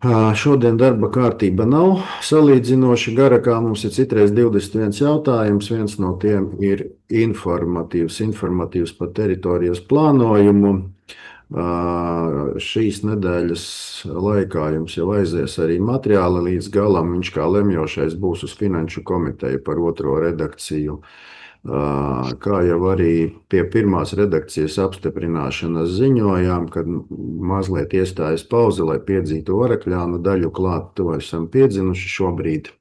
Šodien darba kārtība nav salīdzinoši gara, kā mums ir citreiz 21 jautājums. Viens no tiem ir informatīvs par teritorijas plānojumu. Šīs nedēļas laikā jums jau aizies arī materiāli līdz galam. Viņš kā lemjošais būs uz Finanšu komiteju par otro redakciju. Kā jau arī pie pirmās redakcijas apstiprināšanas ziņojām, kad mazliet iestājas pauze, lai piedzītu Varakļānu daļu klāt, to esam piedzinuši šobrīd.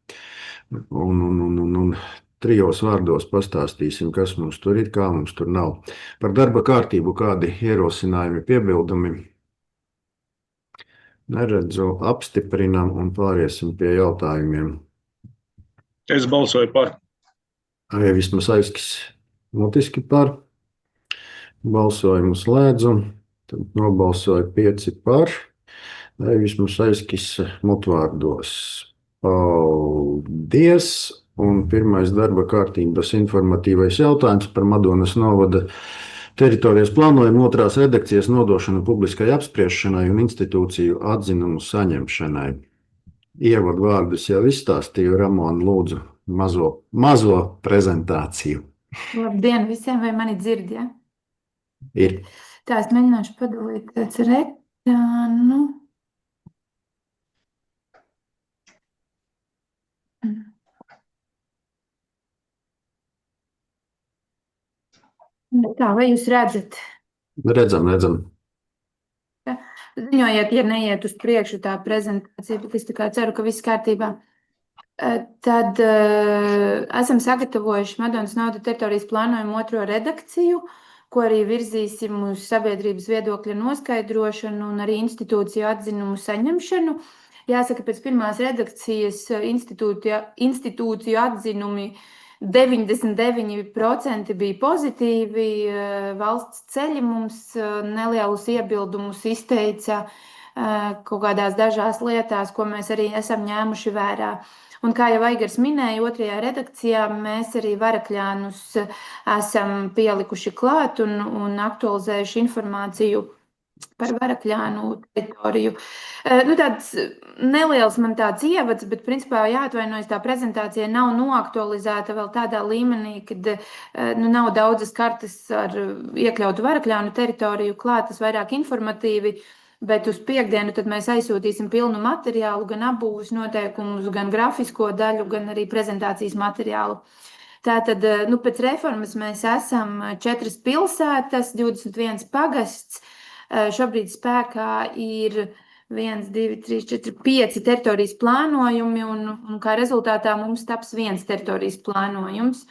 Un trijos vārdos pastāstīsim, kas mums tur ir, kā mums tur nav. Par darba kārtību kādi ierosinājumi, piebildumi? Neredzu, apstiprinam un pāriesim pie jautājumiem. Es balsoju par. Vismaz aizskis mutiski par. Balsojumu slēdzu. Tad nobalsoja 5 par. Vismaz aizskis mutvārdos. Paldies! Un pirmais darba kārtības informatīvais jautājums par Madonas novada teritorijas plānojumu otrās redakcijas nodošanu publiskai apspriešanai un institūciju atzinumu saņemšanai. Ievadu vārdus jau izstāstīju, Ramona, lūdzu, mazo prezentāciju. Labdien visiem, vai mani dzird, ja? Ir. Tā, es mēģināšu padalīt pēc ekrānu. Tā, vai jūs redzat? Redzam. Ziņojiet, ja neiet uz priekšu tā prezentācija, bet es tā kā ceru, ka viss kārtībā. Tad esam sagatavojuši Madonas novada teritorijas plānojumu otro redakciju, ko arī virzīsim uz sabiedrības viedokļa noskaidrošanu un arī institūciju atzinumu saņemšanu. Jāsaka, pēc pirmās redakcijas institūciju atzinumi 99% bija pozitīvi. Valsts ceļi mums nelielus iebildumus izteica kaut kādās dažās lietās, ko mēs arī esam ņēmuši vērā. Un kā jau Aigars minēja, otrajā redakcijā mēs arī Varakļānus esam pielikuši klāt un aktualizējuši informāciju par Varakļānu teritoriju. Tāds neliels man tāds ievads, bet principā jāatvainojas, tā prezentācija nav noaktualizēta vēl tādā līmenī, kad nav daudzas kartes ar iekļautu Varakļānu teritoriju klāt, tas vairāk informatīvi. Bet uz piekdienu tad mēs aizsūtīsim pilnu materiālu, gan apbūves noteikumus, gan grafisko daļu, gan arī prezentācijas materiālu. Tātad, pēc reformas mēs esam 4 pilsētas, 21 pagasts. Šobrīd spēkā ir 1, 2, 3, 4, 5 teritorijas plānojumi, un kā rezultātā mums taps 1 teritorijas plānojums.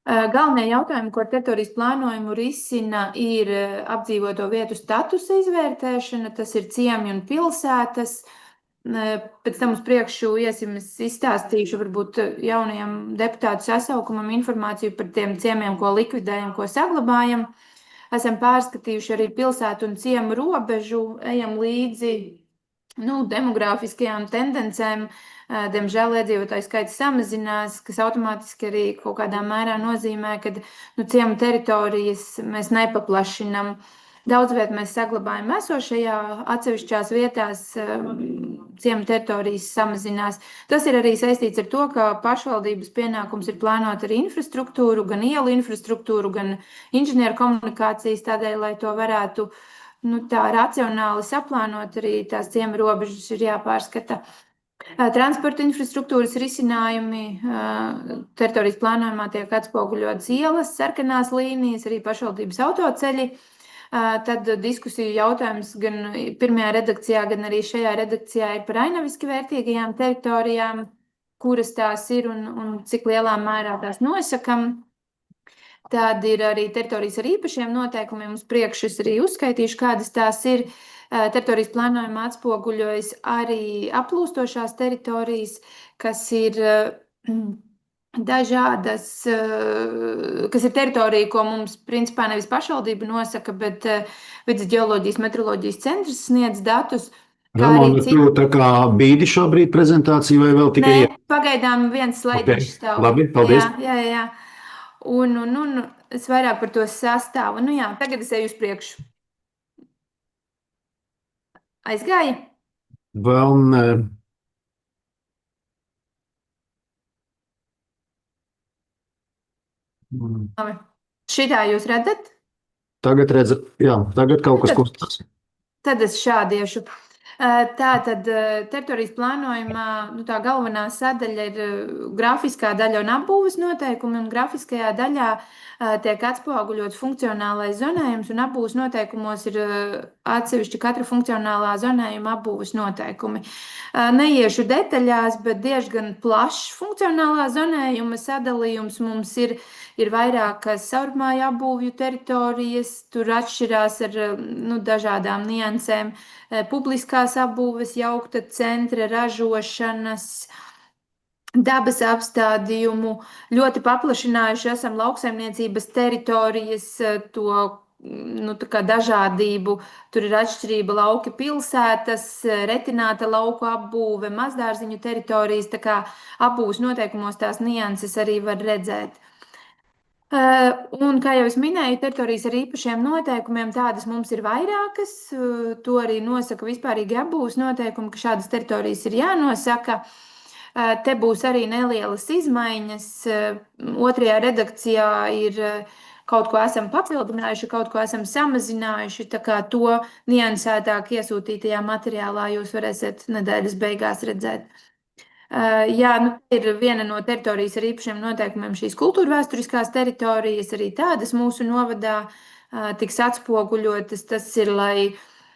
Galvenie jautājumi, ko ar teritorijas plānojumu risina, ir apdzīvoto vietu statusa izvērtēšana, tas ir ciemi un pilsētas. Pēc tam uz priekšu iesim, es izstāstīšu varbūt jaunajam deputātu sasaukumam informāciju par tiem ciemiem, ko likvidējam, ko saglabājam. Esam pārskatījuši arī pilsētu un ciemu robežu, ejam līdzi demogrāfiskajām tendencēm. Diemžēl iedzīvotāju skaits samazinās, kas automātiski arī kaut kādā mērā nozīmē, ka ciemu teritorijas mēs nepaplašinam. Daudz viet mēs saglabājam esošajā, atsevišķās vietās ciemu teritorijas samazinās. Tas ir arī saistīts ar to, ka pašvaldības pienākums ir plānot arī infrastruktūru, gan ielu infrastruktūru, gan inženieru komunikācijas, tādēļ, lai to varētu tā racionāli saplānot, arī tās ciemu robežas ir jāpārskata. Transporta infrastruktūras risinājumi teritorijas plānojumā tiek atspoguļotas ielas, sarkanās līnijas, arī pašvaldības autoceļi. Tad diskusiju jautājums gan pirmajā redakcijā, gan arī šajā redakcijā ir par ainaviski vērtīgajām teritorijām, kuras tās ir un cik lielā mērā tās nosakam. Tad ir arī teritorijas ar īpašiem noteikumiem. Uz priekšu es arī uzskaitīšu, kādas tās ir. Teritorijas plānojumā atspoguļojas arī aplūstošās teritorijas, kas ir dažādas, kas ir teritorija, ko mums principā nevis pašvaldība nosaka, bet Vides ģeoloģijas meteoroloģijas centrs sniedz datus. Ramona, tu tā kā bīdi šobrīd prezentāciju vai vēl tikai? Nē, pagaidām viens slaidiņš stāv. Labi, paldies. Jā. Un es vairāk par to sastāvu. Tagad es eju uz priekšu. Aizgāja? Vēl ne. Labi. Šitā jūs redzat? Tagad redzu, jā, tagad kaut kas kustās. Tad es šādi iešu. Tā tad teritorijas plānojumā tā galvenā sadaļa ir grafiskā daļa un apbūves noteikumi. Un grafiskajā daļā tiek atspoguļots funkcionālais zonējums, un apbūves noteikumos ir atsevišķi katra funkcionālā zonējuma apbūves noteikumi. Neiešu detaļās, bet diezgan plašs funkcionālā zonējuma sadalījums mums ir. Ir vairākas caurmāju apbūvju teritorijas, tur atšķirās ar dažādām niansēm. Publiskās apbūves, jaukta centra, ražošanas, dabas apstādījumu. Ļoti paplašinājuši esam lauksaimniecības teritorijas, tā kā dažādību. Tur ir atšķirība lauki pilsētas, retināta lauku apbūve, mazdārziņu teritorijas, tā kā apbūves noteikumos tās nianses arī var redzēt. Un, kā jau es minēju, teritorijas ar īpašiem noteikumiem, tādas mums ir vairākas. To arī nosaka vispārīgi apbūves noteikumi, ka šādas teritorijas ir jānosaka. Te būs arī nelielas izmaiņas. Otrajā redakcijā ir kaut ko esam papildinājuši, kaut ko esam samazinājuši. Tā kā to niansētāk iesūtītajā materiālā jūs varēsiet nedēļas beigās redzēt. Jā, ir viena no teritorijas ar īpašiem noteikumiem šīs kultūra vēsturiskās teritorijas, arī tādas mūsu novadā tiks atspoguļotas. Tas ir, lai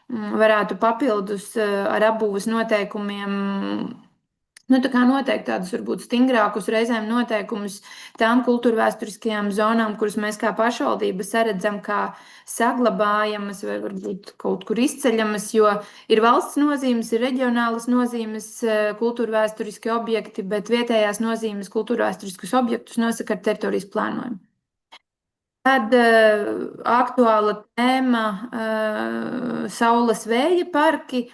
varētu papildus ar apbūves noteikumiem noteikt tādus varbūt stingrākus reizēm noteikumus tām kultūrvēsturiskajām zonām, kuras mēs kā pašvaldība saredzam kā saglabājamas vai varbūt kaut kur izceļamas, jo ir valsts nozīmes, ir reģionālas nozīmes kultūrvēsturiski objekti, bet vietējās nozīmes kultūrvēsturiskus objektus nosaka ar teritorijas plānojumu. Tad aktuāla tēma saules vēja parki.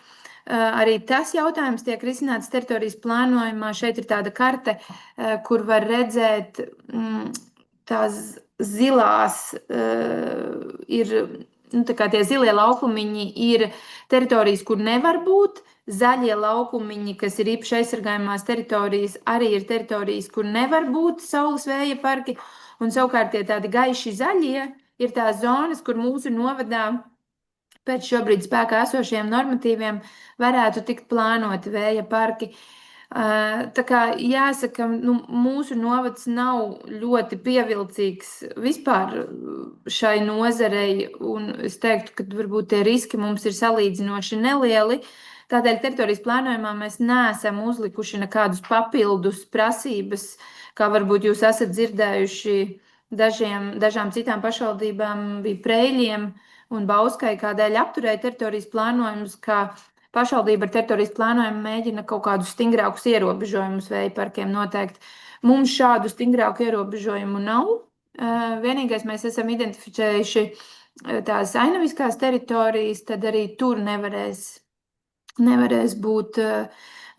Arī tas jautājums tiek risināts teritorijas plānojumā. Šeit ir tāda karte, kur var redzēt tās zilās, ir tie zilie laukumiņi ir teritorijas, kur nevar būt. Zaļie laukumiņi, kas ir īpaši aizsargājumās teritorijas, arī ir teritorijas, kur nevar būt saules vēja parki. Un savukārt tie tādi gaiši zaļie ir tās zonas, kur mūsu novadā pēc šobrīd spēkā esošiem normatīviem varētu tikt plānoti vēja parki. Tā kā jāsaka, mūsu novads nav ļoti pievilcīgs vispār šai nozarei, un es teiktu, ka varbūt tie riski mums ir salīdzinoši nelieli. Tādēļ teritorijas plānojumā mēs neesam uzlikuši nekādus papildus prasības, kā varbūt jūs esat dzirdējuši dažām citām pašvaldībām bija Preiļiem un Bauskai, kādēļ apturēja teritorijas plānojumus, kā pašvaldība ar teritorijas plānojumu mēģina kaut kādus stingrākus ierobežojumus vēja parkiem noteikt. Mums šādu stingrāku ierobežojumu nav. Vienīgais mēs esam identificējuši tās ainaviskās teritorijas, tad arī tur nevarēs būt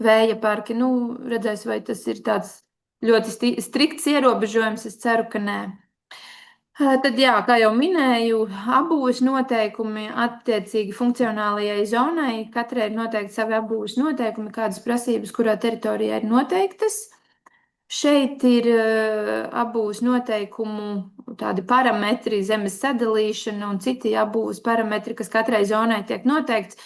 vēja parki. Redzēs, vai tas ir tāds ļoti strikts ierobežojums. Es ceru, ka nē. Tad, jā, kā jau minēju, apbūves noteikumi attiecīgi funkcionālajai zonai. Katrai ir noteikti savi apbūves noteikumi, kādas prasības, kurā teritorijā ir noteiktas. Šeit ir apbūves noteikumu tādi parametri, zemes sadalīšana un citi apbūves parametri, kas katrai zonai tiek noteikts.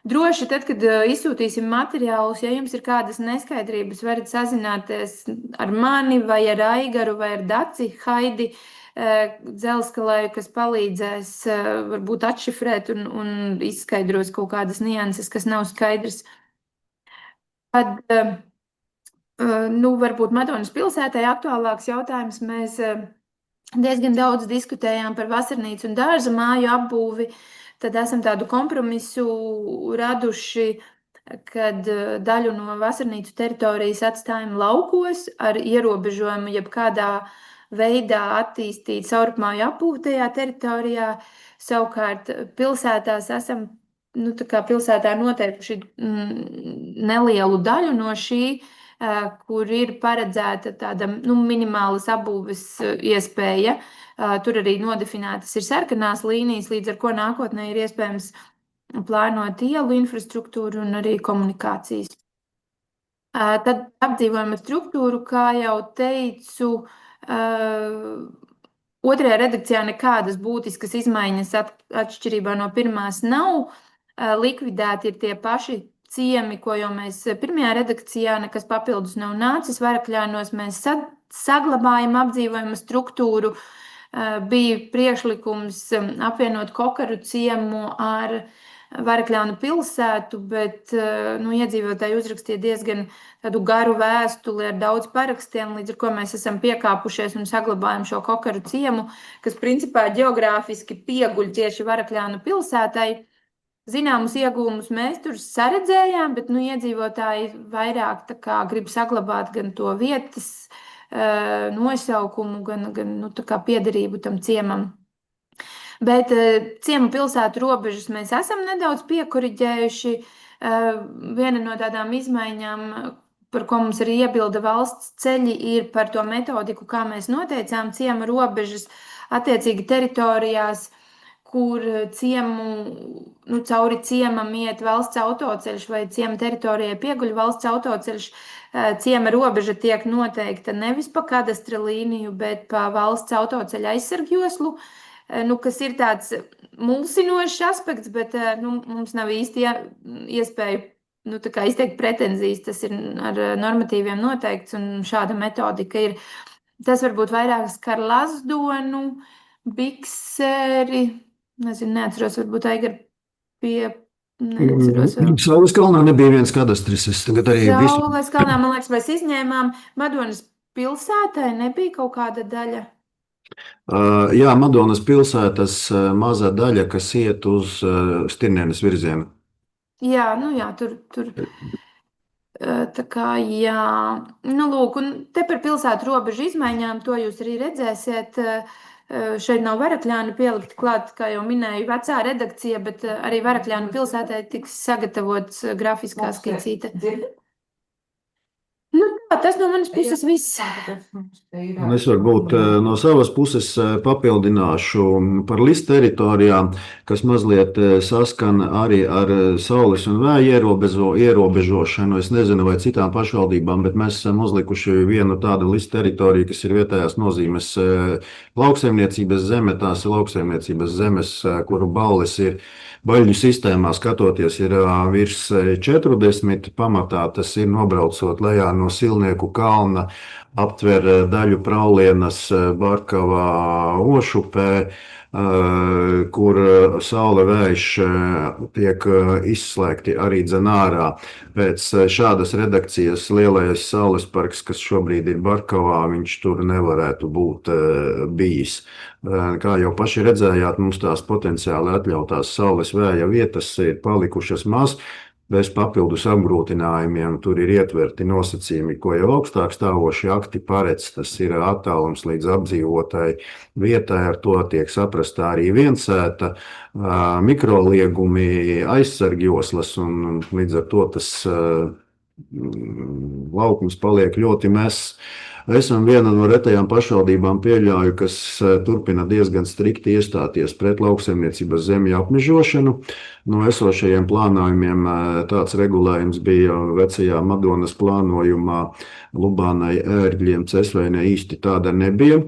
Droši tad, kad izsūtīsim materiālus, ja jums ir kādas neskaidrības, varat sazināties ar mani vai ar Aigaru vai ar Daci Haidi Dzelskalēju, kas palīdzēs varbūt atšifrēt un izskaidros kaut kādas nianses, kas nav skaidrs. Tad, varbūt Madonas pilsētai aktuālāks jautājums. Mēs diezgan daudz diskutējām par vasarnīcu un dārza māju apbūvi. Tad esam tādu kompromisu raduši, kad daļu no vasarnīcu teritorijas atstājam laukos ar ierobežojumu jebkādā veidā attīstīt caurupmāju apbūvi tajā teritorijā. Savukārt pilsētās esam pilsētā noteikuši nelielu daļu no šī, kur ir paredzēta tāda minimālas apbūves iespēja. Tur arī nodefinētas ir sarkanās līnijas, līdz ar ko nākotnē ir iespējams plānot ielu infrastruktūru un arī komunikācijas. Tad apdzīvojuma struktūru, kā jau teicu, otrajā redakcijā nekādas būtiskas izmaiņas atšķirībā no pirmās nav. Likvidēti ir tie paši ciemi, ko jau mēs pirmajā redakcijā, nekas papildus nav nācis. Varakļānos mēs saglabājam apdzīvojuma struktūru. Bija priekšlikums apvienot Kokaru ciemu ar Varakļānu pilsētu, bet iedzīvotāji uzrakstīja diezgan tādu garu vēstuli ar daudz parakstiem, līdz ar ko mēs esam piekāpušies un saglabājam šo Kokaru ciemu, kas principā ģeogrāfiski pieguļ tieši Varakļānu pilsētai. Zināmus iegūmus mēs tur saredzējām, bet iedzīvotāji vairāk grib saglabāt gan to vietas nosaukumu, gan piederību tam ciemam. Bet ciemu pilsētu robežas mēs esam nedaudz piekoriģējuši. Viena no tādām izmaiņām, par ko mums arī iebilda valsts ceļi, ir par to metodiku, kā mēs noteicām ciemu robežas attiecīgi teritorijās, kur cauri ciemam iet valsts autoceļš vai ciema teritorijai pieguļ valsts autoceļš. Ciema robeža tiek noteikta nevis pa kadastra līniju, bet pa valsts autoceļa aizsargjoslu, kas ir tāds mulsinošs aspekts, bet mums nav īsti iespēja izteikt pretenzijas. Tas ir ar normatīviem noteikts, un šāda metodika ir. Tas varbūt vairāk skar Lazdonu, Bikseri, neatceros, varbūt Aigar neatceros vēl. Saules kalnā nebija viens kadastris. Saules kalnā, man liekas, mēs izņēmām. Madonas pilsētai nebija kaut kāda daļa. Jā, Madonas pilsētas maza daļa, kas iet uz Stirnienes virzienu. Jā, tur. Tā kā, jā. Lūk, un te par pilsētu robežu izmaiņām, to jūs arī redzēsiet. Šeit nav Varakļāni pielikt klāt, kā jau minēju, vecā redakcija, bet arī Varakļānu pilsētai tiks sagatavots grafiskā skicīte. Tas no manas puses viss. Es varbūt no savas puses papildināšu par listu teritorijām, kas mazliet saskan arī ar saules un vēja ierobežošanu. Es nezinu, vai citām pašvaldībām, bet mēs esam uzlikuši vienu tādu listu teritoriju, kas ir vietējās nozīmes lauksaimniecības zeme. Tās ir lauksaimniecības zemes, kuru balles ir baļņu sistēmā skatoties, ir virs 40. Pamatā tas ir nobraucot lejā no Silnieku kalna, aptver daļu Praulienas, Barkavā, Ošupē, kur saule vējš tiek izslēgti arī ārā. Pēc šādas redakcijas lielais saules parks, kas šobrīd ir Barkavā, viņš tur nevarētu būt bijis. Kā jau paši redzējāt, mums tās potenciāli atļautās saules vēja vietas ir palikušas maz. Bez papildus apgrūtinājumiem tur ir ietverti nosacījumi, ko jau augstāk stāvošie akti paredz. Tas ir attālums līdz apdzīvotai vietai, ar to tiek saprasta arī viensēta, mikroliegumi, aizsargjoslas, un līdz ar to tas laukums paliek ļoti mezs. Esam viena no retajām pašvaldībām, pieļauju, kas turpina diezgan strikti iestāties pret lauksaimniecības zemju apmežošanu. No esošajiem plānojumiem tāds regulējums bija vecajā Madonas plānojumā. Lubānai, Ērgļiem, Cesvainai īsti tāda nebija.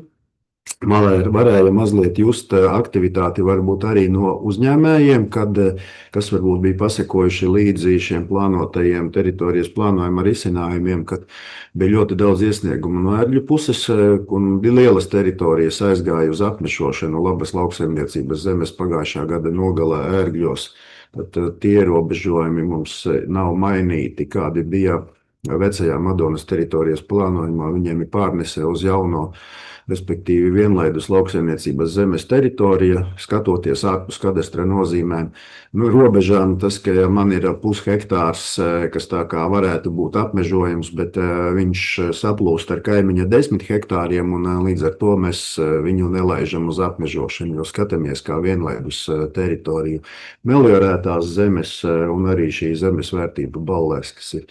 Varēja mazliet just aktivitāti varbūt arī no uzņēmējiem, kas varbūt bija pasekojuši līdzi šiem plānotajiem teritorijas plānojuma risinājumiem, kad bija ļoti daudz iesniegumu no Ērgļu puses, un bija lielas teritorijas aizgāja uz apmešošanu labas lauksaimniecības zemes pagājušā gada nogalē Ērgļos. Tad tie ierobežojumi mums nav mainīti, kādi bija vecajā Madonas teritorijas plānojumā. Viņiem ir pārnese uz jauno, respektīvi vienlaidus lauksaimniecības zemes teritorija, skatoties ārpus kadastra nozīmēm. Robežām tas, ka man ir pushektārs, kas tā kā varētu būt apmežojums, bet viņš saplūst ar kaimiņa 10 hektāriem, un līdz ar to mēs viņu nelaižam uz apmežošanu, jo skatāmies kā vienlaidus teritoriju. Meliorētās zemes un arī šī zemes vērtība ballēs, kas ir.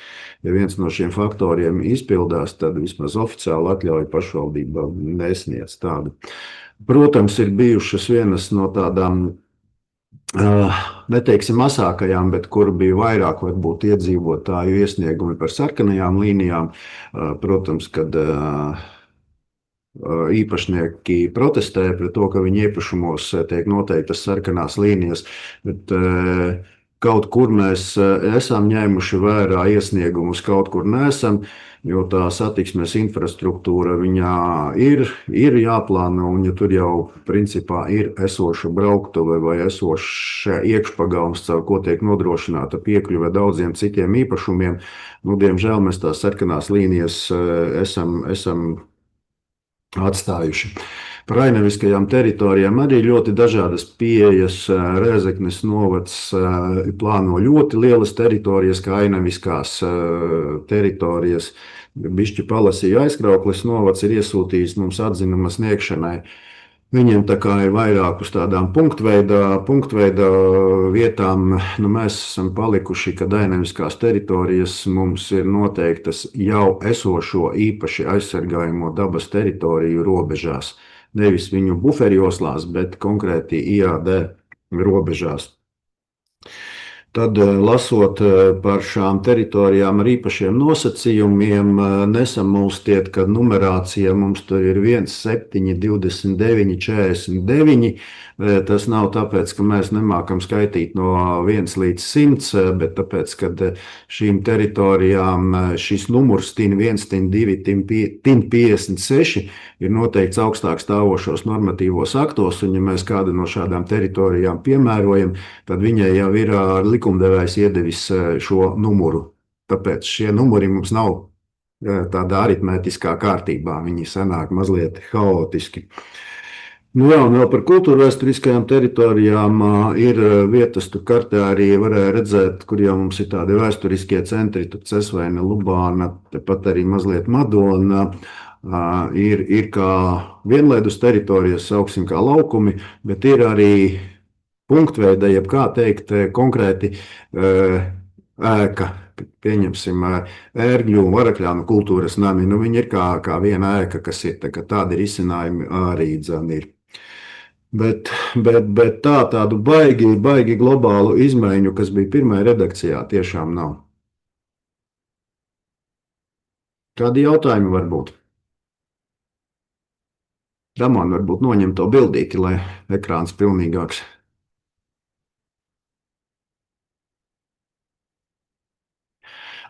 Ja viens no šiem faktoriem izpildās, tad vismaz oficiāli atļauja pašvaldība nesniedz tādu. Protams, ir bijušas vienas no tādām neteiksim mazākajām, bet kur bija vairāk varbūt iedzīvotāju iesniegumi par sarkanajām līnijām. Protams, kad īpašnieki protestē pret to, ka viņu īpašumos tiek noteiktas sarkanās līnijas, bet kaut kur mēs esam ņēmuši vērā iesniegumus, kaut kur neesam, jo tā satiksmes infrastruktūra viņā ir jāplāno, un ja tur jau principā ir esoša brauktuve vai esoša iekšpagalms, caur ko tiek nodrošināta piekļuve daudziem citiem īpašumiem, nu, diemžēl mēs tās sarkanās līnijas esam atstājuši. Par ainaviskajām teritorijām arī ļoti dažādas pieejas. Rēzeknes novads plāno ļoti lielas teritorijas, kā ainaviskās teritorijas. Bišķi palasīju, Aizkraukles novads ir iesūtījis mums atzinuma sniegšanai. Viņiem tā kā ir vairāk uz tādām punktveida vietām. Nu, mēs esam palikuši, ka ainaviskās teritorijas mums ir noteiktas jau esošo īpaši aizsargājamo dabas teritoriju robežās. Nevis viņu buferjoslās, bet konkrēti IAD robežās. Tad, lasot par šām teritorijām ar īpašiem nosacījumiem, nesamulstiet, ka numerācija mums tur ir 1, 7, 29, 49. Tas nav tāpēc, ka mēs nemākam skaitīt no 1 līdz 100, bet tāpēc, ka šīm teritorijām šis numurs TIN 1, TIN 2, TIN 56 ir noteikts augstāk stāvošos normatīvos aktos, un ja mēs kādu no šādām teritorijām piemērojam, tad viņai jau ir likumdevējs iedevis šo numuru. Tāpēc šie numuri mums nav tādā aritmētiskā kārtībā, viņi sanāk mazliet haotiski. Nu jā, un vēl par kultūrvēsturiskajām teritorijām ir vietas, tur kartē arī varēja redzēt, kur jau mums ir tādi vēsturiskie centri, tur Cesvaine, Lubāna, tepat arī mazliet Madona, ir kā vienlaidus teritorijas, sauksim kā laukumi, bet ir arī punktveida, jeb kā teikt, konkrēti ēka, pieņemsim Ērgļu un Varakļānu kultūras nami, nu viņi ir kā viena ēka, kas ir, tā, tādi risinājumi arī dzan ir. Bet tādu baigi globālu izmaiņu, kas bija pirmajā redakcijā, tiešām nav. Kādi jautājumi var būt? Ramon, varbūt noņem to bildīti, lai ekrāns pilnīgāks.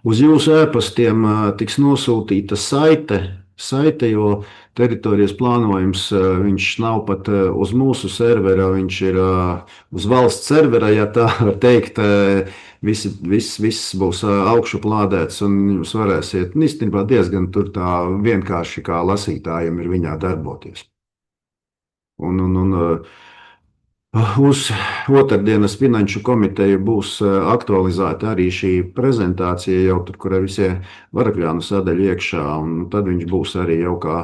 Uz jūsu ēpastiem tiks nosūtīta saite, jo teritorijas plānojums viņš nav pat uz mūsu servera, viņš ir uz valsts servera, ja tā var teikt. Viss būs augšu plādēts, un jūs varēsiet, īstenībā diezgan tur tā vienkārši kā lasītājiem ir viņā darboties. Uz otrdienas finanšu komiteju būs aktualizēta arī šī prezentācija, jau tur, kur ir visie Varakļānu sadaļa iekšā, un tad viņš būs arī jau kā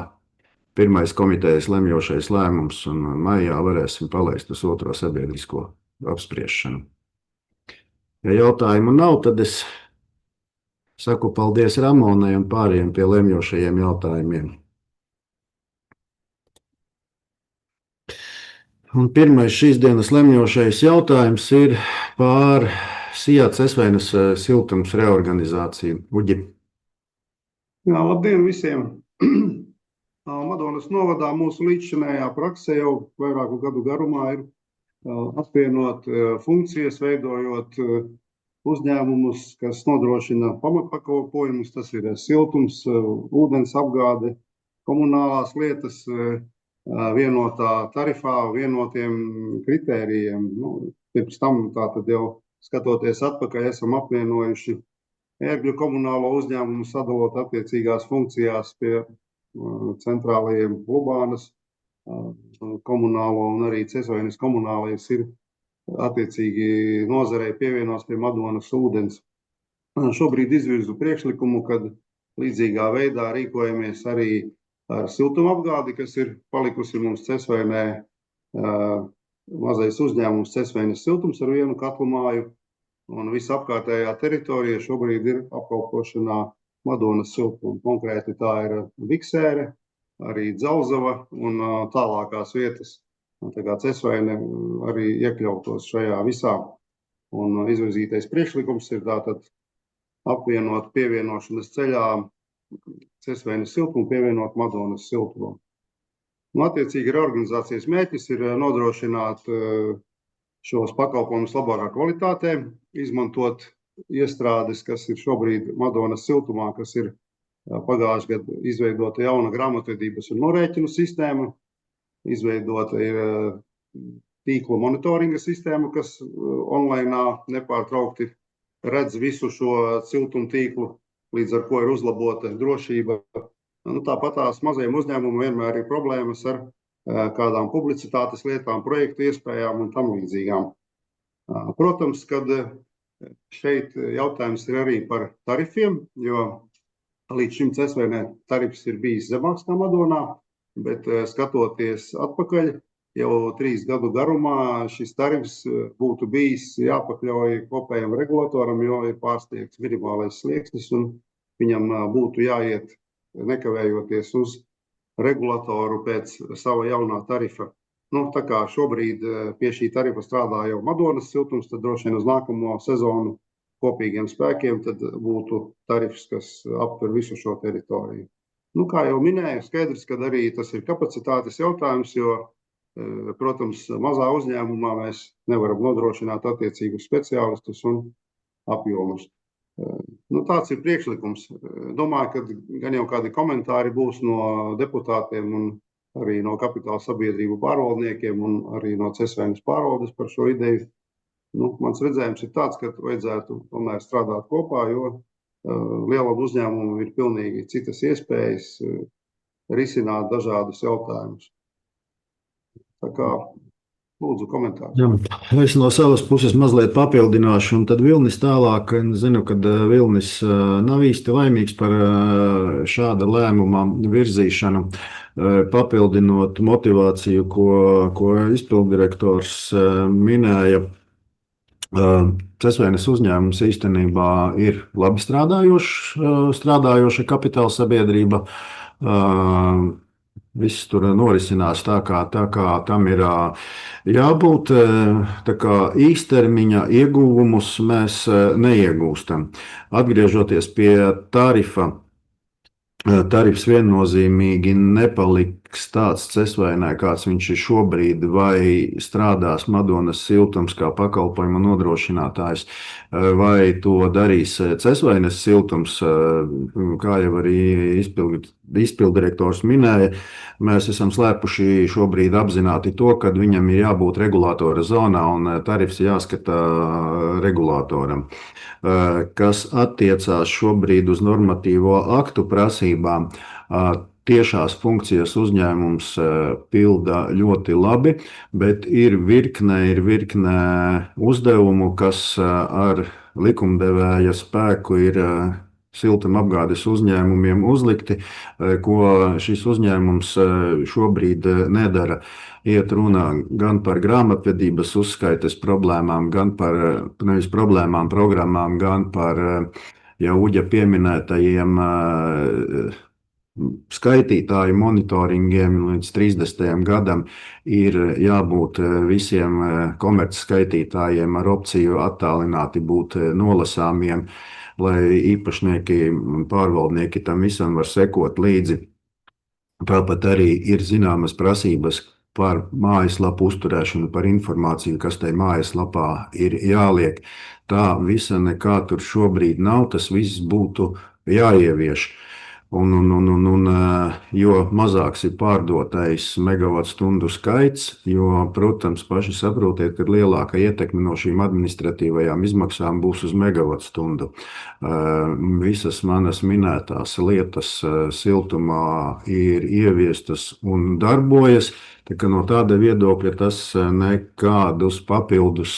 pirmais komitejas lemjošais lēmums, un maijā varēsim palaist uz otro sabiedrisko apspriešanu. Ja jautājumu nav, tad es saku paldies Ramonai un pārējiem pie lemjošajiem jautājumiem. Un pirmais šīs dienas lemjošais jautājums ir par SIA Cesvainas siltums reorganizāciju. Uģi. Jā, labdien visiem! Madonas novadā mūsu līdzšinējā praksē jau vairāku gadu garumā ir apvienot funkcijas, veidojot uzņēmumus, kas nodrošina pamatpakalpojumus, tas ir siltums, ūdens apgāde, komunālās lietas, vienotā tarifā, vienotiem kritērijiem. Pirms tam tātad jau skatoties atpakaļ esam apvienojuši Ērgļu komunālo uzņēmumu, sadalot attiecīgās funkcijās pie centrālajiem Lubānas komunālo un arī Cesvainas komunālais ir attiecīgi nozarei pievienos pie Madonas ūdens. Šobrīd izvirzu priekšlikumu, kad līdzīgā veidā rīkojamies arī ar siltumapgādi, kas ir palikusi mums Cesvainē, mazais uzņēmums Cesvainas siltums ar vienu katlu māju, un visa apkārtējā teritorija šobrīd ir apkalpošanā Madonas siltumu. Konkrēti tā ir Viksēre, arī Dzelzava un tālākās vietas Tā kā Cesvaine arī iekļautos šajā visā. Un izvirzītais priekšlikums ir tātad apvienot pievienošanas ceļā Cesvainas siltumu, pievienot Madonas siltumu. Attiecīgi reorganizācijas mērķis ir nodrošināt šos pakalpojumus labākā kvalitātē, izmantot iestrādes, kas ir šobrīd Madonas siltumā, kas ir pagājušajā gadā izveidota jauna grāmatvedības un norēķinu sistēma, izveidota ir tīkla monitoringa sistēma, kas online nepārtraukti redz visu šo siltumu tīklu, līdz ar ko ir uzlabota drošība. Tāpat tās mazajiem uzņēmumiem vienmēr ir problēmas ar kādām publicitātes lietām, projektu iespējām un tam līdzīgām. Protams, kad šeit jautājums ir arī par tarifiem, jo līdz šim Cesvainē tarifs ir bijis zemāks kā Madonā, bet skatoties atpakaļ, jau 3 gadu garumā šis tarifs būtu bijis jāpakļauj kopējam regulatoram, jo ir pārsniegts minimālais slieksnis un viņam būtu jāiet nekavējoties uz regulatoru pēc sava jaunā tarifa. Tā kā šobrīd pie šī tarifa strādā jau Madonas siltums, tad droši vien uz nākamo sezonu kopīgiem spēkiem tad būtu tarifs, kas aptver visu šo teritoriju. Kā jau minēju, skaidrs, ka arī tas ir kapacitātes jautājums, jo, protams, mazā uzņēmumā mēs nevaram nodrošināt attiecīgus speciālistus un apjomus. Tāds ir priekšlikums. Domāju, ka gan jau kādi komentāri būs no deputātiem un arī no kapitāla sabiedrību pārvaldniekiem un arī no Cesvainas pārvaldes par šo ideju. Mans redzējums ir tāds, ka vajadzētu tomēr strādāt kopā, jo lielam uzņēmumam ir pilnīgi citas iespējas risināt dažādus jautājumus. Tā kā lūdzu komentāru. Jā, es no savas puses mazliet papildināšu, un tad Vilnis tālāk. Zinu, ka Vilnis nav īsti laimīgs par šāda lēmuma virzīšanu, papildinot motivāciju, ko izpilddirektors minēja. Cesvainas uzņēmums īstenībā ir labi strādājoša kapitāla sabiedrība. Viss tur norisinās tā, kā tam ir jābūt. Tā kā īstermiņa ieguvumus mēs neiegūstam. Atgriežoties pie tarifa, tarifs viennozīmīgi nepaliks tāds Cesvainai, kāds viņš ir šobrīd, vai strādās Madonas siltums kā pakalpojuma nodrošinātājs, vai to darīs Cesvainas siltums, kā jau arī izpilddirektors minēja. Mēs esam slēpuši šobrīd apzināti to, ka viņam ir jābūt regulātora zonā un tarifs jāskata regulātoram. Kas attiecās šobrīd uz normatīvo aktu prasībām, tiešās funkcijas uzņēmums pilda ļoti labi, bet ir virkne uzdevumu, kas ar likumdevēja spēku ir siltumapgādes uzņēmumiem uzlikti, ko šis uzņēmums šobrīd nedara. Iet runā gan par grāmatvedības uzskaites problēmām, gan par nevis problēmām, programmām, gan par jau Uģa pieminētajiem skaitītāju monitoringiem līdz 30. gadam ir jābūt visiem komercskaitītājiem ar opciju attālināti būt nolasāmiem, lai īpašnieki un pārvaldnieki tam visam var sekot līdzi. Tāpat arī ir zināmas prasības par mājaslapu uzturēšanu, par informāciju, kas tai mājaslapā ir jāliek. Tā visa nekā tur šobrīd nav, tas viss būtu jāievieš. Jo mazāks ir pārdotais megavatstundu skaits, jo, protams, paši saprotiet, ka lielāka ietekme no šīm administratīvajām izmaksām būs uz megavatstundu. Visas manas minētās lietas siltumā ir ieviestas un darbojas, tā kā no tāda viedokļa tas nekādus papildus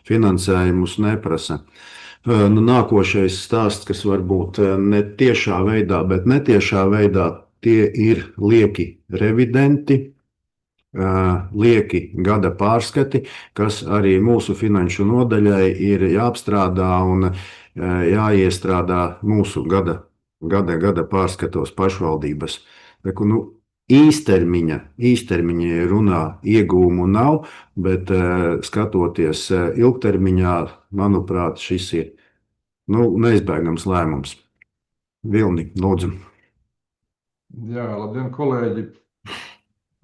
finansējumus neprasa. Nākošais stāsts, kas varbūt ne tiešā veidā, bet netiešā veidā, tie ir lieki revidenti, lieki gada pārskati, kas arī mūsu finanšu nodaļai ir jāapstrādā un jāiestrādā mūsu gada pārskatos pašvaldības. īstermiņa runā iegūmu nav, bet skatoties ilgtermiņā, manuprāt, šis ir neizbēgams lēmums. Vilni, lūdzu. Jā, labdien, kolēģi!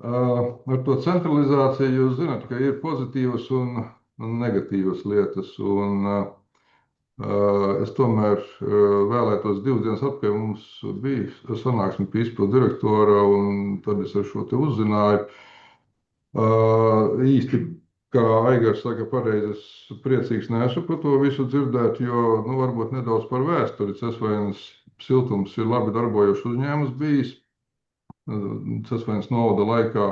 Ar to centralizāciju jūs zināt, ka ir pozitīvas un negatīvas lietas. Es tomēr vēlētos 2 dienas atpakaļ. Mums bija sanāksme pie izpildu direktora, un tad es ar šo te uzzināju. Īsti, kā Aigars saka, pareizi, es priecīgs neesmu par to visu dzirdēt, jo varbūt nedaudz par vēsturi. Cesvaines siltums ir labi darbojošs uzņēmums bijis. Cesvaines novada laikā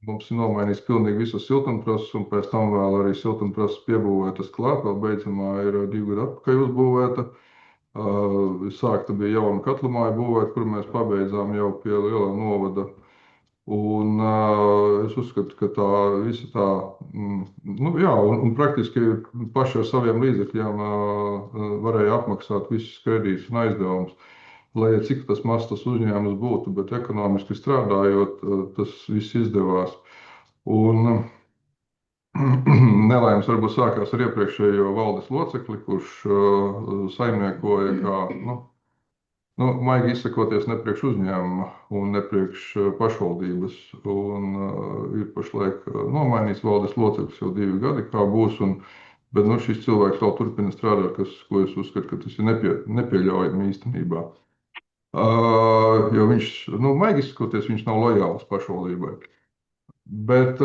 mums ir nomainījis pilnīgi visas siltumtrases, un pēc tam vēl arī siltumtrases piebūvētas klāt. Vēl beidzamā ir 2 gadu atpakaļ uzbūvēta. Sākta bija jauna katlamāja būvēt, kur mēs pabeidzām jau pie lielā novada. Un es uzskatu, ka tā visa tā, un praktiski paši ar saviem līdzekļiem varēja apmaksāt visus kredītus un aizdevumus. Lai cik tas mazs tas uzņēmums būtu, bet ekonomiski strādājot, tas viss izdevās. Un nelaimes varbūt sākās ar iepriekšējo valdes locekli, kurš saimniekoja kā, maigi izsakoties, ne priekš uzņēmuma un ne priekš pašvaldības. Un ir pašlaik nomainīts valdes loceklis jau 2 gadi, kā būs. Bet šis cilvēks vēl turpina strādāt, ko es uzskatu, ka tas ir nepieļaujami īstenībā. Jo viņš, maigi izsakoties, viņš nav lojāls pašvaldībai. Bet,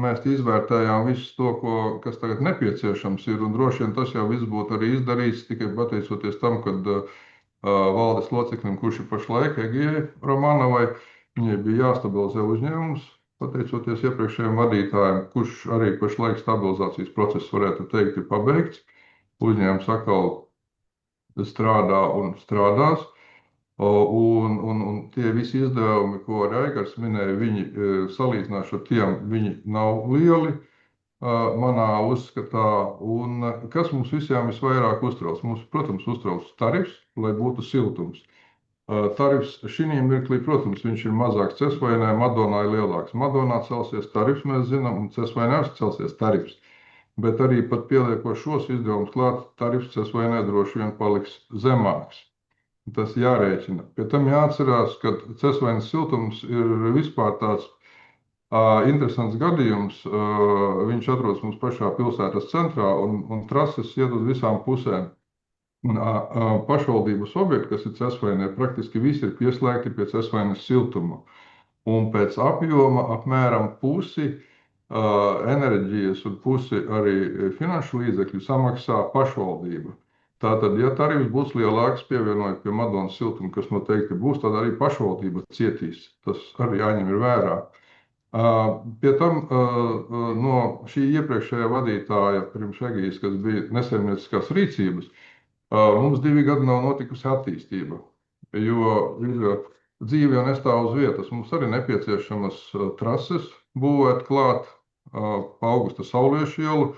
mēs izvērtējām visu to, kas tagad nepieciešams ir, un droši vien tas jau viss būtu arī izdarīts, tikai pateicoties tam, kad valdes loceklim, kurš ir pašlaik Egijai Romanovai, viņai bija jāstabilizē uzņēmums, pateicoties iepriekšējiem vadītājiem, kurš arī pašlaik stabilizācijas process, varētu teikt, ir pabeigts. Uzņēmums atkal strādā un strādās, un tie visi izdevumi, ko Aigars minēja, viņi salīdzināšu ar tiem, viņi nav lieli manā uzskatā. Un kas mums visiem visvairāk uztrauc? Mums, protams, uztrauc tarifs, lai būtu siltums. Tarifs šī mirklī, protams, viņš ir mazāks Cesvainē, Madonā ir lielāks. Madonā celsies tarifs, mēs zinām, un Cesvainē celsies tarifs. Bet arī pat pieliekot šos izdevumus klāt, tarifs Cesvainē droši vien paliks zemāks. Tas jārēķina. Pie tam jāatcerās, ka Cesvainas siltums ir vispār tāds interesants gadījums. Viņš atrodas mums pašā pilsētas centrā, un trases iet uz visām pusēm. Pašvaldības objekti, kas ir Cesvainē, praktiski visi ir pieslēgti pie Cesvainas siltuma. Un pēc apjoma apmēram pusi enerģijas un pusi arī finanšu līdzekļu samaksā pašvaldība. Tātad, ja tarifs būs lielāks, pievienojot pie Madonas siltuma, kas noteikti būs, tad arī pašvaldība cietīs. Tas arī jāņem ir vērā. Pie tam no šī iepriekšējā vadītāja pirms Egijas, kas bija nesaimnieciskās rīcības, mums 2 gadi nav notikusi attīstība, jo dzīve jau nestāv uz vietas. Mums arī nepieciešamas trases būvēt klāt pa Augusta Sauliešu ielu.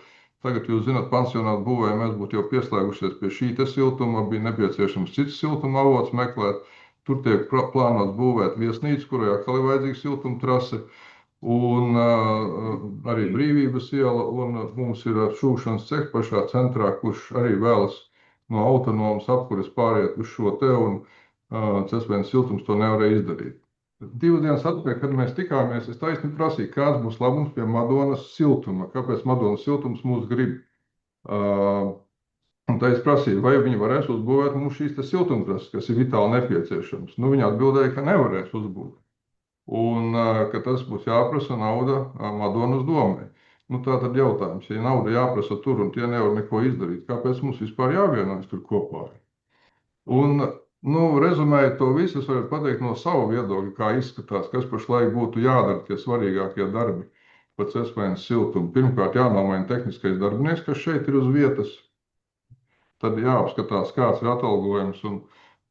Tagad jūs zināt, pansionātu būvē mēs būtu jau pieslēgušies pie šī te siltuma, bija nepieciešams cits siltuma avots meklēt. Tur tiek plānots būvēt viesnīcu, kurai atkal ir vajadzīga siltuma trase, un arī Brīvības iela, un mums ir šūšanas cehs pašā centrā, kurš arī vēlas no autonomas apkures pāriet uz šo te, un Cesvainas siltums to nevarēja izdarīt. 2 dienas atpakaļ, kad mēs tikāmies, es taisni prasīju, kāds būs labums pie Madonas siltuma, kāpēc Madonas siltums mūs grib. Un tā es prasīju, vai viņi varēs uzbūvēt mums šīs siltumtrases, kas ir vitāli nepieciešams. Viņi atbildēja, ka nevarēs uzbūvēt. Un ka tas būs jāprasa nauda Madonas domai. Tā tad jautājums, ja nauda jāprasa tur un tie nevar neko izdarīt, kāpēc mums vispār jāvienojas tur kopā? Un rezumējot to visu, es varu pateikt no sava viedokļa, kā izskatās, kas pašlaik būtu jādara tie svarīgākie darbi pa Cesvainas siltumu. Pirmkārt, jānomaina tehniskais darbinieks, kas šeit ir uz vietas. Tad jāapskatās, kāds ir atalgojums un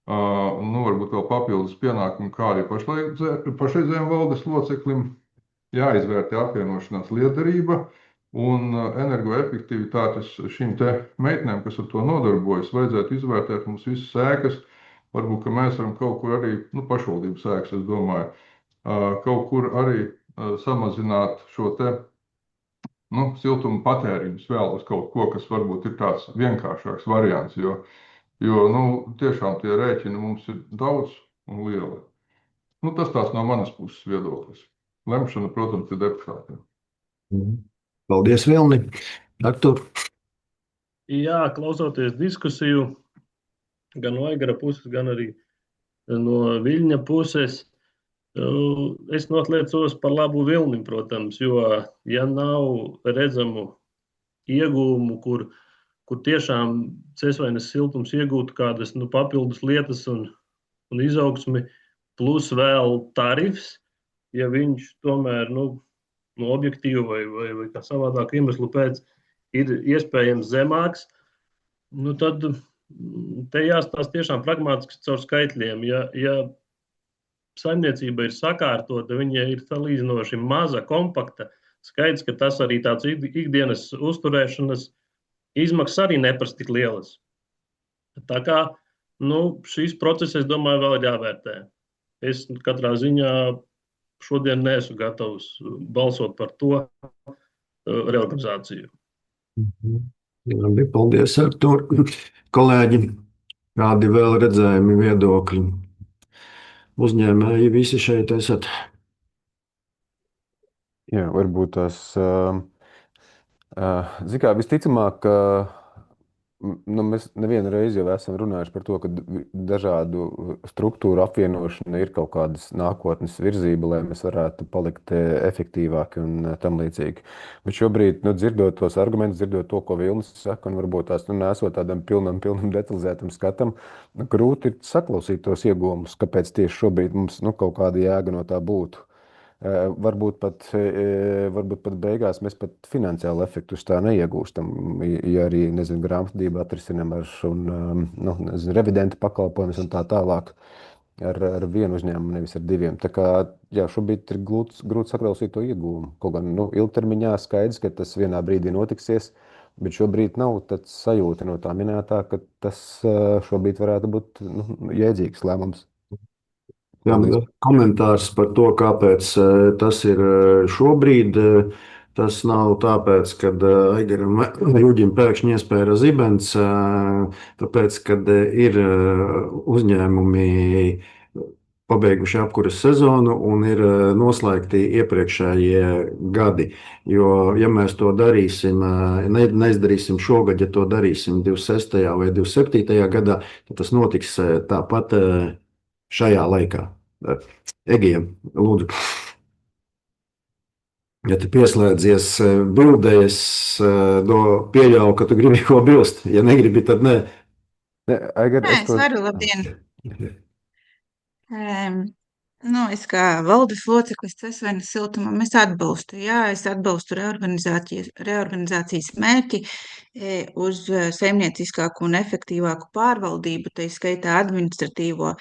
varbūt vēl papildus pienākumi, kā arī pašreizējiem valdes loceklim. Jāizvērtē apvienošanās liederība, Un energoefektivitātes šīm te meitnēm, kas ar to nodarbojas, vajadzētu izvērtēt mums visas sēkas. Varbūt, ka mēs varam kaut kur arī, pašvaldības sēkas, es domāju, kaut kur arī samazināt šo te siltuma patēriņus vēl uz kaut ko, kas varbūt ir tāds vienkāršāks variants, jo tiešām tie rēķini mums ir daudz un lieli. Tas tās no manas puses viedoklis. Lemšana, protams, ir deputātiem. Paldies, Vilni. Artur. Jā, klausoties diskusiju, gan no Aigara puses, gan arī no Viļņa puses, es notliecos par labu Vilnim, protams, jo, ja nav redzamu iegūmu, kur tiešām cēsvainas siltums iegūtu kādas papildus lietas un izaugsmi, plus vēl tarifs, ja viņš tomēr no objektīva vai kā savādāk iemeslu pēc ir iespējams zemāks, tad te jāstāsta tiešām pragmātiski caur skaitļiem. Ja saimniecība ir sakārtota, viņa ir salīdzinoši maza, kompakta, skaidrs, ka tas arī tāds ikdienas uzturēšanas izmaksas arī neprasti tik lielas. Tā kā šīs procesi, es domāju, vēl ir jāvērtē. Es katrā ziņā šodien neesmu gatavs balsot par to reorganizāciju. Labi, paldies, Artur. Kolēģi, kādi vēl redzējumi, viedokļi? Uzņēmēji visi šeit esat. Jā, varbūt tas, visticamāk, mēs nevienu reizi jau esam runājuši par to, ka dažādu struktūru apvienošana ir kaut kādas nākotnes virzība, lai mēs varētu palikt efektīvāki un tam līdzīgi. Bet šobrīd, dzirdot tos argumentus, dzirdot to, ko Vilnis saka, un varbūt tās nesot tādam pilnam detalizētam skatam, grūti ir saklausīt tos iegūmus, kāpēc tieši šobrīd mums kaut kāda jēga no tā būtu. Varbūt pat beigās mēs pat finansiālu efektu uz tā neiegūstam, ja arī, grāmatvedību atrisinām ar revidenta pakalpojumus un tā tālāk ar vienu uzņēmumu, nevis ar diviem. Tā kā, jā, šobrīd ir grūti saklausīt to iegūmu. Kaut gan, ilgtermiņā skaidrs, ka tas vienā brīdī notiksies, bet šobrīd nav tāds sajūta no tā minētā, ka tas šobrīd varētu būt jēdzīgs lēmums. Jā, komentārs par to, kāpēc tas ir šobrīd. Tas nav tāpēc, ka Aigaram vai Uģim pēkšņi iespēja zibens, tāpēc, kad ir uzņēmumi pabeiguši apkuras sezonu un ir noslēgti iepriekšējie gadi. Jo, ja mēs to darīsim, neizdarīsim šogad, ja to darīsim 26. vai 27. gadā, tad tas notiks tāpat šajā laikā. Egija, lūdzu. Ja tu pieslēdzies bildē, es pieļauju, ka tu gribi ko bilst. Ja negribi, tad nē. Es varu, labdien. Es kā valdes loceklis cēsvainas siltumam, es atbalstu. Jā, es atbalstu reorganizācijas mērķi uz saimnieciskāku un efektīvāku pārvaldību, tai skaitā administratīvo.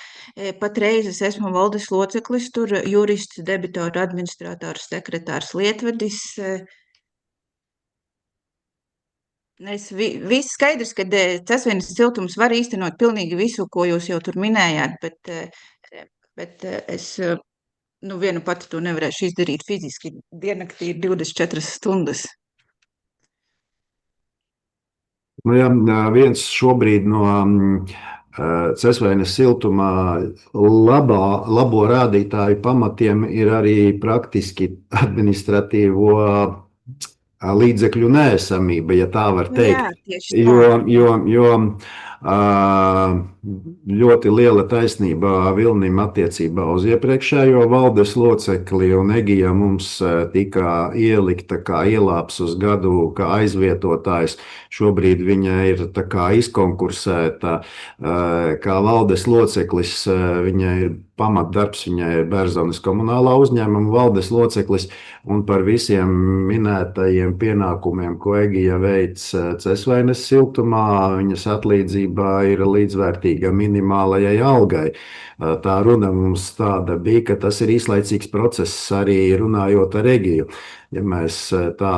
Patreiz es esmu valdes loceklis, tur jurists, debitoru administrators, sekretārs, lietvedis. Viss skaidrs, ka cēsvainas siltums var īstenot pilnīgi visu, ko jūs jau tur minējāt, bet es vienu pati to nevarēšu izdarīt fiziski. Diennaktī ir 24 stundas. Viens šobrīd no cēsvainas siltuma labo rādītāju pamatiem ir arī praktiski administratīvo līdzekļu neesamība, ja tā var teikt. Jā, tieši tā. Jo ļoti liela taisnība Vilnim attiecībā uz iepriekšējo valdes locekli, un Egija mums tika ielikta kā ielāps uz gadu, kā aizvietotājs. Šobrīd viņa ir tā kā izkonkursēta kā valdes loceklis. Viņa ir pamatdarbs, viņai ir Bērzonas komunālā uzņēmuma valdes loceklis, un par visiem minētajiem pienākumiem, ko Egija veic cēsvainas siltumā, viņas atlīdzība ir līdzvērtīga minimālajai algai. Tā runa mums tāda bija, ka tas ir īslaicīgs process arī runājot ar Egiju. Ja mēs tā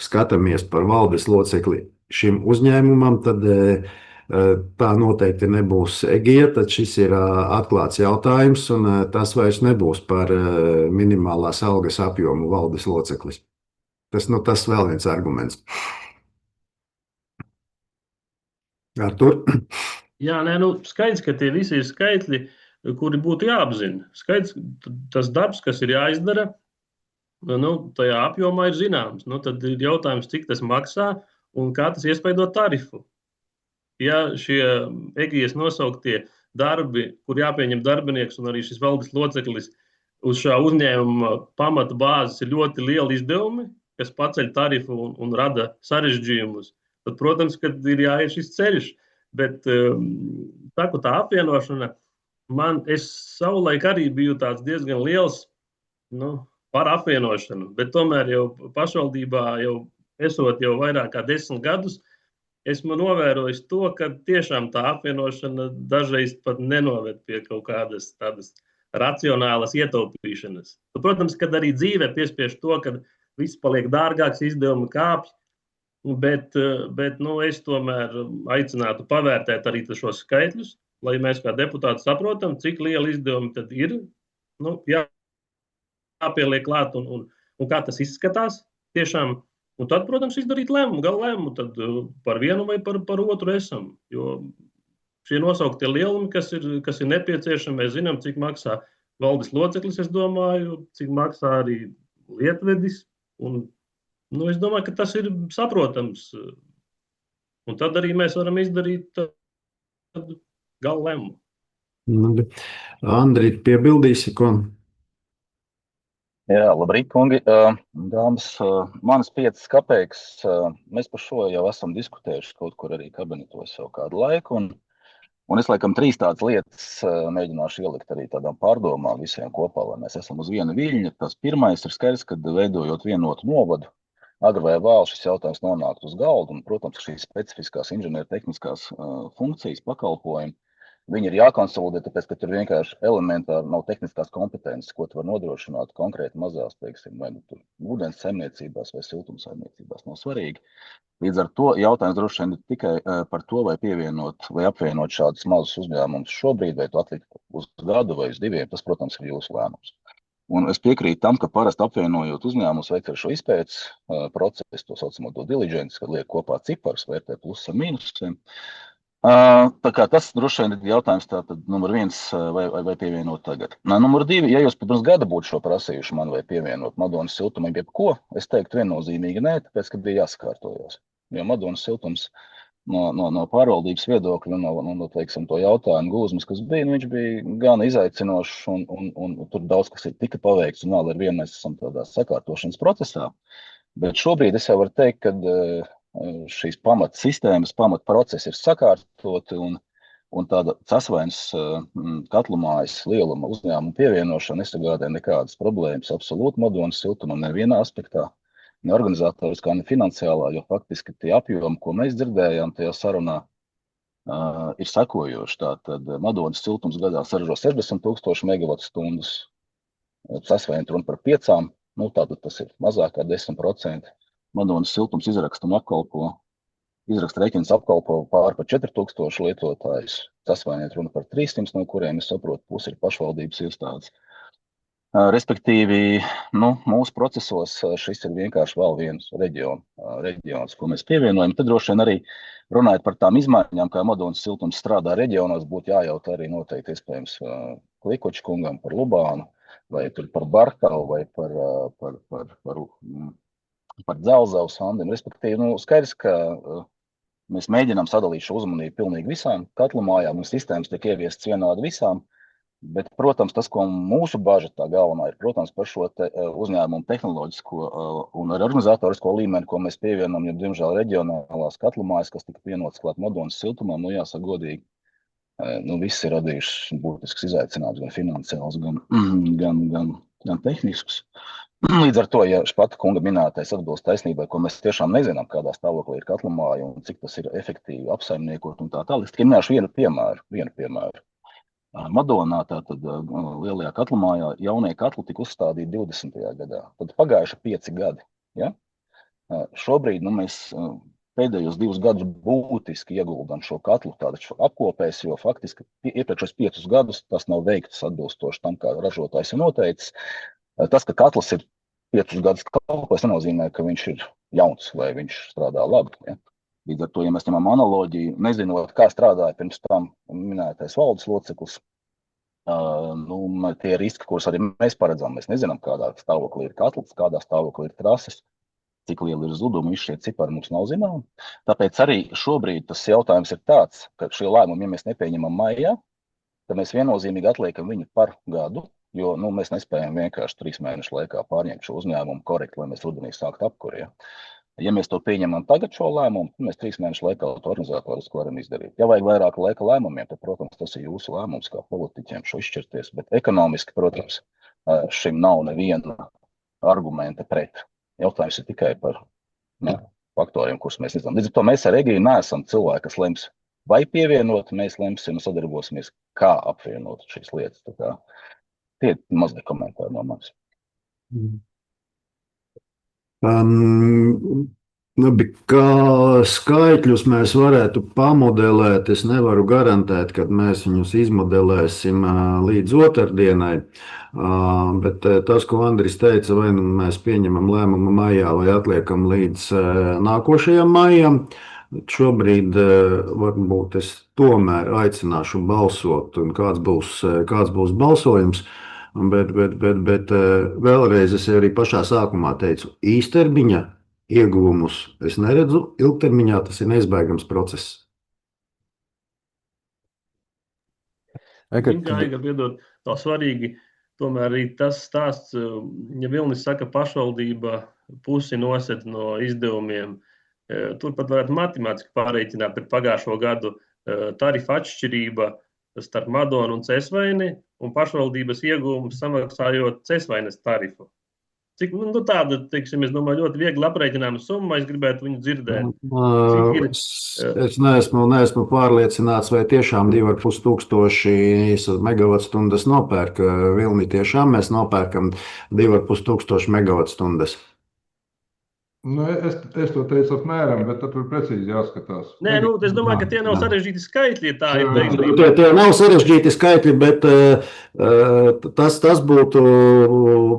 skatāmies par valdes locekli šim uzņēmumam, tad tā noteikti nebūs Egija, tad šis ir atklāts jautājums, un tas vairs nebūs par minimālās algas apjomu valdes loceklis. Tas vēl viens arguments. Artur? Jā, nē, skaidrs, ka tie visi ir skaitļi, kuri būtu jāapzina. Skaidrs, tas darbs, kas ir jāizdara, tajā apjomā ir zināms. Tad ir jautājums, cik tas maksā un kā tas iespaido tarifu. Ja šie Egijas nosauktie darbi, kur jāpieņem darbinieks un arī šis valdes loceklis uz šā uzņēmuma pamata bāzes ir ļoti lieli izdevumi, kas paceļ tarifu un rada sarežģījumus, tad, protams, kad ir jāiet šis ceļš. Bet tā apvienošana, es savulaik arī biju tāds diezgan liels par apvienošanu, bet tomēr jau pašvaldībā, esot jau vairāk kā 10 gadus, esmu novērojis to, ka tiešām tā apvienošana dažreiz pat nenoved pie kaut kādas tādas racionālas ietaupīšanas. Protams, kad arī dzīve piespiež to, ka viss paliek dārgāks, izdevumi kāpj, bet es tomēr aicinātu pavērtēt arī šos skaitļus, lai mēs kā deputāti saprotam, cik liela izdevumi tad ir, jāpieliek klāt un kā tas izskatās tiešām. Un tad, protams, izdarīt gala lēmumu tad par vienu vai par otru esam. Jo šie nosauktie lielumi, kas ir nepieciešami, mēs zinām, cik maksā valdes loceklis, es domāju, cik maksā arī lietvedis. Un, es domāju, ka tas ir saprotams. Un tad arī mēs varam izdarīt gala lēmumu. Andri, piebildīsi, ko? Jā, labrīt, kungi. Dāmas, manas 5 kapeikas, mēs par šo jau esam diskutējuši kaut kur arī kabinetos jau kādu laiku, un es laikam 3 tādas lietas mēģināšu ielikt arī tādām pārdomām visiem kopā, lai mēs esam uz viena viļņa. Tas pirmais ir skaidrs, kad veidojot vienotu novadu, agri vai vēl šis jautājums nonākt uz galdu, un, protams, šīs specifiskās inženiertehniskās funkcijas pakalpojumi, viņi ir jākonsolidē, tāpēc, ka tur vienkārši elementāri nav tehniskās kompetences, ko tu var nodrošināt konkrēti mazās, teiksim, vai tur ūdens saimniecībās vai siltums saimniecībās, nav svarīgi. Līdz ar to jautājums droši vien ir tikai par to, vai pievienot vai apvienot šādus mazus uzņēmumus šobrīd, vai tu atlikt uz gadu vai uz 2, tas, protams, ir jūsu lēmums. Un es piekrītu tam, ka parasti apvienojot uzņēmumus, veikt ar šo izpētes procesu, to saucamo due diligence, kad liek kopā ciparus, vērtē plusus un mīnusiem. Tā kā tas droši vien ir jautājums tātad numur 1, vai pievienot tagad. Numur 2, ja jūs pirms gada būtu šo prasījuši man vai pievienot Madonas siltumam jebko, es teiktu viennozīmīgi nē, tāpēc, ka bija jāsakārtojos. Jo Madonas siltums no pārvaldības viedokļa, no teiksim, to jautājumu gūzmas, kas bija, viņš bija gan izaicinošs un tur daudz, kas ir tika paveikts, un vēl ar vienu mēs esam tādā sakārtošanas procesā. Bet šobrīd es jau varu teikt, ka šīs pamatsistēmas, pamatprocesi ir sakārtoti un tāda sasvainas katlumājas lieluma uzņēmuma pievienošana nesagādē nekādas problēmas absolūti Madonas siltumam nevienā aspektā, ne organizatoriskā, ne finansiālā, jo faktiski tie apjomi, ko mēs dzirdējām tajā sarunā, ir sekojoši. Tātad Madonas siltums gadā saražo 60,000 megavatstundas, sasvainot runa par 5, tātad tas ir mazāk kā 10%. Madonas siltums izraksta rēķins apkalpo pār par 4,000 lietotājus. Sasvainiet runa par 300, no kuriem, es saprotu, pusi ir pašvaldības iestādes. Respektīvi, mūsu procesos šis ir vienkārši vēl viens reģions, ko mēs pievienojam. Tad droši vien arī runājot par tām izmaiņām, kā Madonas siltums strādā reģionos, būtu jājautā arī noteikti iespējams Klikoča kungam par Lubānu, vai tur par Bartavu, vai par Dzelzavu sandiem. Respektīvi, skaidrs, ka mēs mēģinām sadalīt šo uzmanību pilnīgi visām katlumājām, un sistēmas tiek ieviestas vienādi visām. Bet, protams, tas, ko mūsu baža tā galvenā ir, protams, par šo uzņēmumu tehnoloģisko un arī organizatorisko līmeni, ko mēs pievienam, jo, diemžēl, reģionālās katlumājas, kas tika pienotas klāt Madonas siltumam, jāsaka godīgi, viss ir radījuši būtisks izaicinājums, gan finansiāls, gan tehnisks. Līdz ar to, ja Špata kunga minētais atbilst taisnībai, ko mēs tiešām nezinām, kādā stāvoklī ir katlumāja un cik tas ir efektīvi apsaimniekot un tā tālāk, es tikai minēšu vienu piemēru. Madonā, tātad lielajā katlumājā, jaunie katli tika uzstādīti 20. gadā. Tad pagājuši 5 gadi. Ja? Šobrīd mēs pēdējos 2 gadus būtiski ieguldām šo katlu tādu apkopēs, jo faktiski iepriekšos 5 gadus tas nav veikts atbilstoši tam, kā ražotājs ir noteicis. Tas, ka katls ir 5 gadus kalpojis, nenozīmē, ka viņš ir jauns vai viņš strādā labi. Ja? Līdz ar to, ja mēs ņemam analoģiju, nezinot, kā strādāja pirms tam minētais valdes loceklis, tie riski, kurus arī mēs paredzam, mēs nezinām, kādā stāvoklī ir katls, kādā stāvoklī ir trases, cik liela ir zudumi, šie cipari mums nav zināmi. Tāpēc arī šobrīd tas jautājums ir tāds, ka šie lēmumi, ja mēs nepieņemam maijā, tad mēs viennozīmīgi atliekam viņu par gadu, jo mēs nespējam vienkārši 3 mēnešu laikā pārņemt šo uzņēmumu korekti, lai mēs rudenī sāktu apkuri. Ja mēs to pieņemam tagad šo lēmumu, mēs 3 mēnešu laikā to organizatoriski varam izdarīt. Ja vajag vairāk laika lēmumiem, tad, protams, tas ir jūsu lēmums kā politiķiem šo izšķirties, bet ekonomiski, protams, šim nav neviena argumenta pret. Jautājums ir tikai par faktoriem, kurus mēs nezinām. Līdz ar to mēs ar Egiju neesam cilvēki, kas lems vai pievienot, mēs lemsim un sadarbosimies, kā apvienot šīs lietas. Tā kā tie ir mazliet komentāri no manis. Kā skaitļus mēs varētu pamodelēt, es nevaru garantēt, ka mēs viņus izmodelēsim līdz otrdienai, bet tas, ko Andris teica, vai mēs pieņemam lēmumu maijā vai atliekam līdz nākošajam maijam, šobrīd varbūt es tomēr aicināšu balsot, un kāds būs balsojums. Bet vēlreiz es arī pašā sākumā teicu, īstermiņa ieguvumus es neredzu, ilgtermiņā tas ir neizbēgams process. Piedod, tā svarīgi, tomēr arī tas stāsts, ja Vilnis saka, pašvaldība pusi nosed no izdevumiem, turpat varētu matemātiski pārreikināt par pagājušo gadu tarifu atšķirība starp Madonu un Cesvaini un pašvaldības iegūmus samaksājot Cesvainas tarifu. Cik tāda, teiksim, es domāju, ļoti viegli aprēķināma summa, es gribētu viņu dzirdēt. Es neesmu pārliecināts, vai tiešām 2500 megavatstundas nopērk Vilni. Tiešām mēs nopērkam 2500 megavatstundas. Es to teicu apmēram, bet tad tur precīzi jāskatās. Nē, es domāju, ka tie nav sarežģīti skaitļi, tā ir taisnība. Tie nav sarežģīti skaitļi, bet tas būtu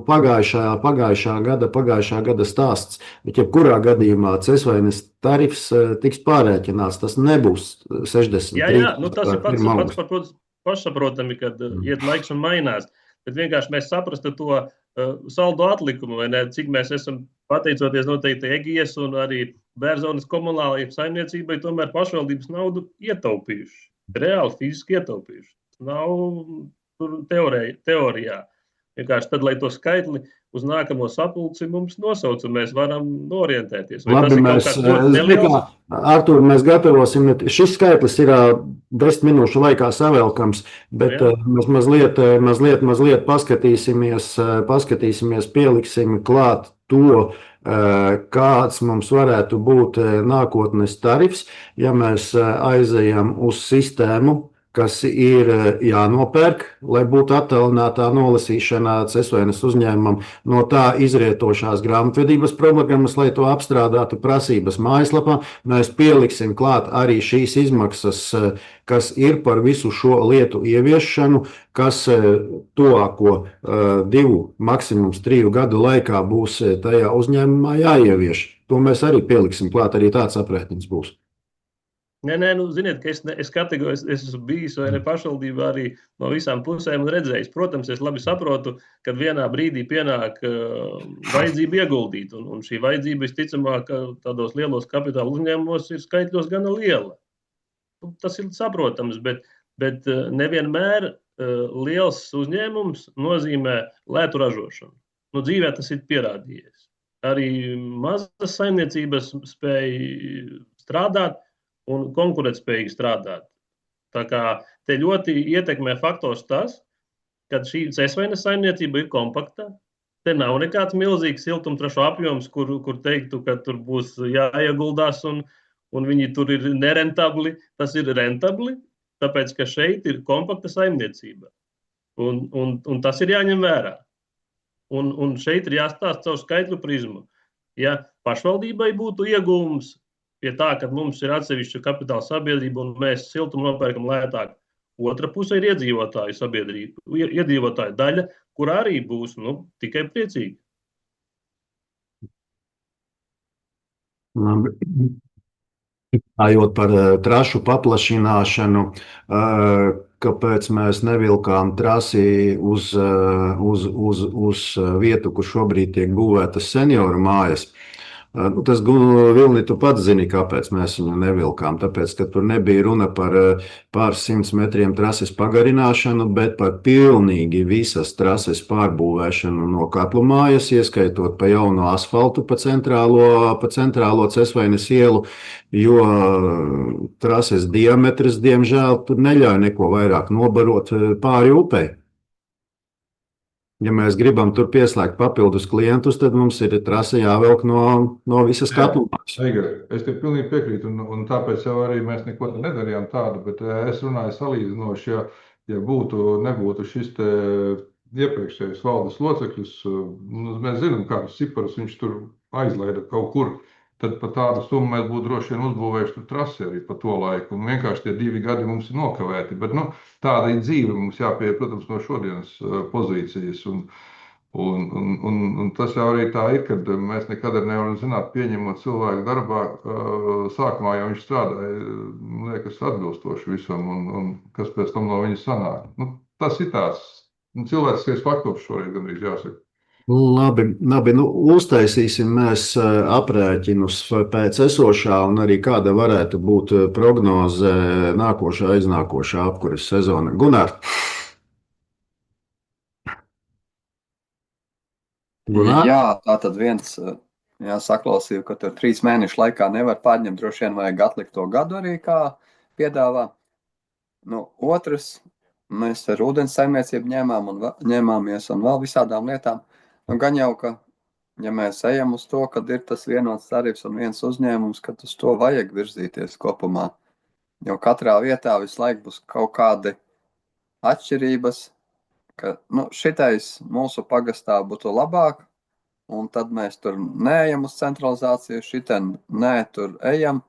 pagājušā gada stāsts. Bet jebkurā gadījumā Cesvainas tarifs tiks pārrēķināts, tas nebūs 63. Jā, tas ir pašsaprotami, kad iet laiks un mainās. Bet vienkārši mēs saprastu to saldo atlikumu, vai ne, cik mēs esam pateicoties noteikti Egijas un arī Bērzonas komunālajai saimniecībai, tomēr pašvaldības naudu ietaupījuši. Reāli fiziski ietaupījuši. Nav tur teorijā. Vienkārši tad, lai to skaitli uz nākamo sapulci mums nosauc, un mēs varam orientēties. Labi, Artur, mēs gatavosim, šis skaitlis ir 10 minūšu laikā savelkams, bet mēs mazliet paskatīsimies, pieliksim klāt to, kāds mums varētu būt nākotnes tarifs, ja mēs aizejam uz sistēmu, kas ir jānopērk, lai būtu attālinātā nolasīšana Cesvainas uzņēmumam, no tā izrietošās grāmatvedības programmas, lai to apstrādātu prasības mājaslapā. Mēs pieliksim klāt arī šīs izmaksas, kas ir par visu šo lietu ieviešanu, kas tuvāko 2, maksimums 3 gadu laikā būs tajā uzņēmumā jāievieš. To mēs arī pieliksim klāt, arī tāds aprēķins būs. Nē, ziniet, ka es esmu bijis vai ne pašvaldībā arī no visām pusēm un redzējis. Protams, es labi saprotu, ka vienā brīdī pienāk vajadzība ieguldīt, un šī vajadzība visticamāk tādos lielos kapitāla uzņēmumos ir skaitļos gana liela. Tas ir saprotams, bet nevienmēr liels uzņēmums nozīmē lētu ražošanu. Dzīvē tas ir pierādījies. Arī mazas saimniecības spēja strādāt un konkurētspējīgi strādāt. Tā kā te ļoti ietekmē faktors tas, ka šī Cesvainas saimniecība ir kompakta. Te nav nekāds milzīgs siltumtrašu apjoms, kur teiktu, ka tur būs jāieguldās un viņi tur ir nerentabli. Tas ir rentabli, tāpēc, ka šeit ir kompakta saimniecība. Un tas ir jāņem vērā. Un šeit ir jāstāsta caur skaitļu prizmu. Ja pašvaldībai būtu iegūms pie tā, ka mums ir atsevišķa kapitāla sabiedrība un mēs siltumu nopērkam lētāk, otra puse ir iedzīvotāju sabiedrība, iedzīvotāju daļa, kur arī būs tikai priecīgi. Labi. Runājot par trašu paplašināšanu, kāpēc mēs nevilkām trasi uz vietu, kur šobrīd tiek būvētas senioru mājas. Tas Vilni, tu pats zini, kāpēc mēs viņu nevilkām. Tāpēc, ka tur nebija runa par pāris simts metriem trases pagarināšanu, bet par pilnīgi visas trases pārbūvēšanu no katlu mājas, ieskaitot pa jauno asfaltu pa centrālo Cesvainas ielu, jo trases diametrs, diemžēl, tur neļauj neko vairāk nobarot pāri upei. Ja mēs gribam tur pieslēgt papildus klientus, tad mums ir trase jāvelk no visas katlumās. Es tev pilnīgi piekrītu, un tāpēc jau arī mēs neko nedarījām tādu, bet es runāju salīdzinoši, ja nebūtu šis te iepriekšējais valdes locekļus, mēs zinām, kādus ciparus viņš tur aizlaida kaut kur, tad par tādu summu mēs būtu droši vien uzbūvējuši tur trasi arī pa to laiku, un vienkārši tie 2 gadi mums ir nokavēti, bet tāda ir dzīve, mums jāpieiet, protams, no šodienas pozīcijas, un tas jau arī tā ir, kad mēs nekad nevaram zināt, pieņemot cilvēku darbā, sākumā jau viņš strādāja, liekas, atbilstoši visam, un kas pēc tam no viņa sanāk. Tas ir tāds cilvēciskais faktors šoreiz gandrīz jāsaka. Labi, uztaisīsim mēs aprēķinus pēc esošā un arī kāda varētu būt prognoze nākošā, aiznākošā apkures sezona. Gunār? Jā, tā tad viens saklausīju, ka tur 3 mēnešu laikā nevar pārņemt, droši vien vajag atlikt to gadu arī, kā piedāvā. Otrs, mēs ar ūdens saimniecību ņēmāmies un vēl visādām lietām. Gan jau, ka, ja mēs ejam uz to, kad ir tas vienots tarifs un viens uzņēmums, kad uz to vajag virzīties kopumā. Jo katrā vietā visu laiku būs kaut kādi atšķirības, ka šitais mūsu pagastā būtu labāk, un tad mēs tur neejam uz centralizāciju, šitien tur ejam.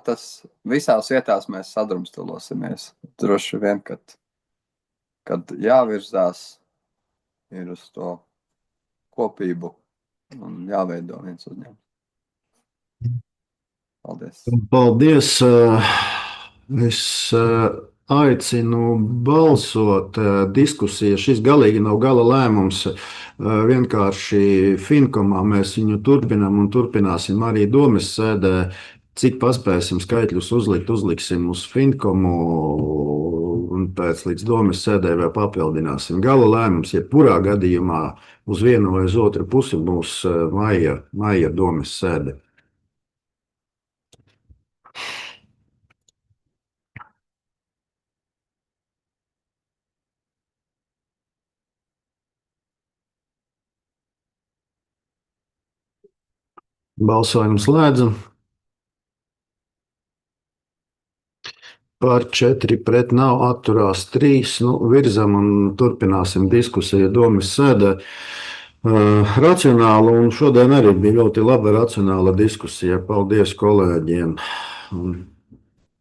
Tas visās vietās mēs sadrumstalosimies. Droši vien, kad jāvirzās ir uz to kopību un jāveido viens uzņēmums. Paldies. Paldies. Es aicinu balsot diskusiju. Šis galīgi nav gala lēmums. Vienkārši Finkomā mēs viņu turpinām un turpināsim arī domes sēdē. Cik paspēsim skaitļus uzliksim uz Finkomu un pēc līdz domes sēdē vēl papildināsim. Gala lēmums, jebkurā gadījumā uz vienu vai uz otru pusi būs maija domes sēde. Balsojumu slēdzam. Par 4 pret nav, atturās 3. Virzam un turpināsim diskusiju domes sēdē. Racionāla, un šodien arī bija ļoti laba racionāla diskusija. Paldies kolēģiem.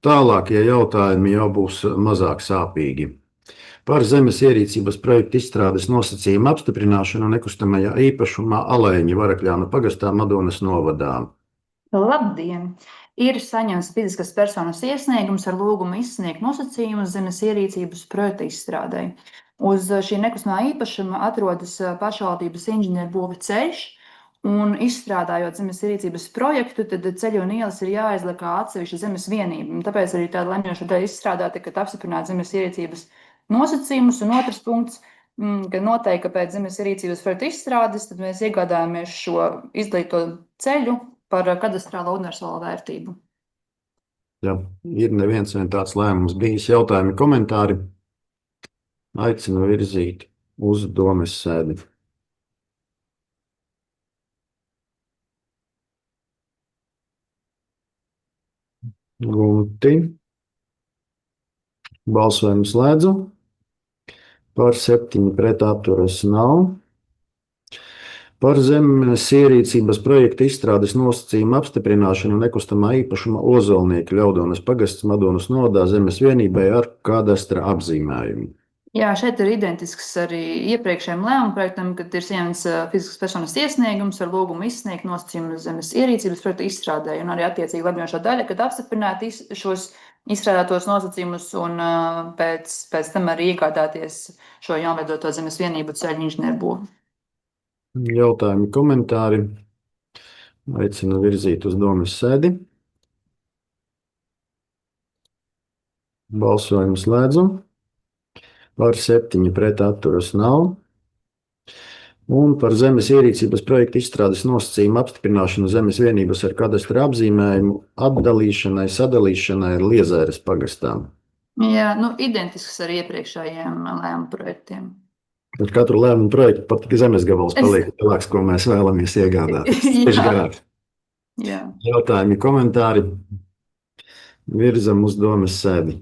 Tālākie jautājumi jau būs mazāk sāpīgi. Par zemes ierīcības projektu izstrādes nosacījumu apstiprināšanu nekustamajā īpašumā Alēņa Varakļānu pagastā Madonas novadā. Labdien! Ir saņemts fiziskas personas iesniegums ar lūgumu izsniegt nosacījumus zemes ierīcības projekta izstrādē. Uz šī nekustamā īpašuma atrodas pašvaldības inženierbūve ceļš, un izstrādājot zemes ierīcības projektu, tad ceļi un ielas ir jāizliek kā atsevišķa zemes vienība. Tāpēc arī tāda lemjoša daļa izstrādāta, kad apstiprināt zemes ierīcības nosacījumus, un otrs punkts, ka noteikti, ka pēc zemes ierīcības projekta izstrādes, tad mēs iegādājamies šo izliekto ceļu par kadastrālo universālo vērtību. Ja ir neviens tāds lēmums bijis, jautājumi, komentāri, aicinu virzīt uz domes sēdi. Gūti. Balsojumu slēdzu. Par 7 pret atturas nav. Par zemes ierīcības projekta izstrādes nosacījumu apstiprināšanu nekustamā īpašuma Ozolnieka Ļaudonas pagasts Madonas novadā zemes vienībai ar kadastra apzīmējumu. Jā, šeit ir identisks arī iepriekšējiem lēmumu projektam, kad ir saņemts fiziskas personas iesniegums ar lūgumu izsniegt nosacījumus zemes ierīcības projekta izstrādē, un arī attiecīgi lemjošā daļa, kad apstiprināt šos izstrādātos nosacījumus un pēc tam arī iegādāties šo jaunveidoto zemes vienību ceļu inženierbūvu. Jautājumi, komentāri. Aicinu virzīt uz domas sēdi. Balsojumu slēdzam. Par 7 pret atturas nav. Un par zemes ierīcības projekta izstrādes nosacījumu apstiprināšanu zemes vienības ar kadastra apzīmējumu atdalīšanai, sadalīšanai ar Liezēras pagastām. Jā, identisks ar iepriekšējiem lēmumu projektiem. Ar katru lēmumu projektu pat zemes gabals paliek lielāks, ko mēs vēlamies iegādāties. Jā. Jautājumi, komentāri. Virzam uz domas sēdi.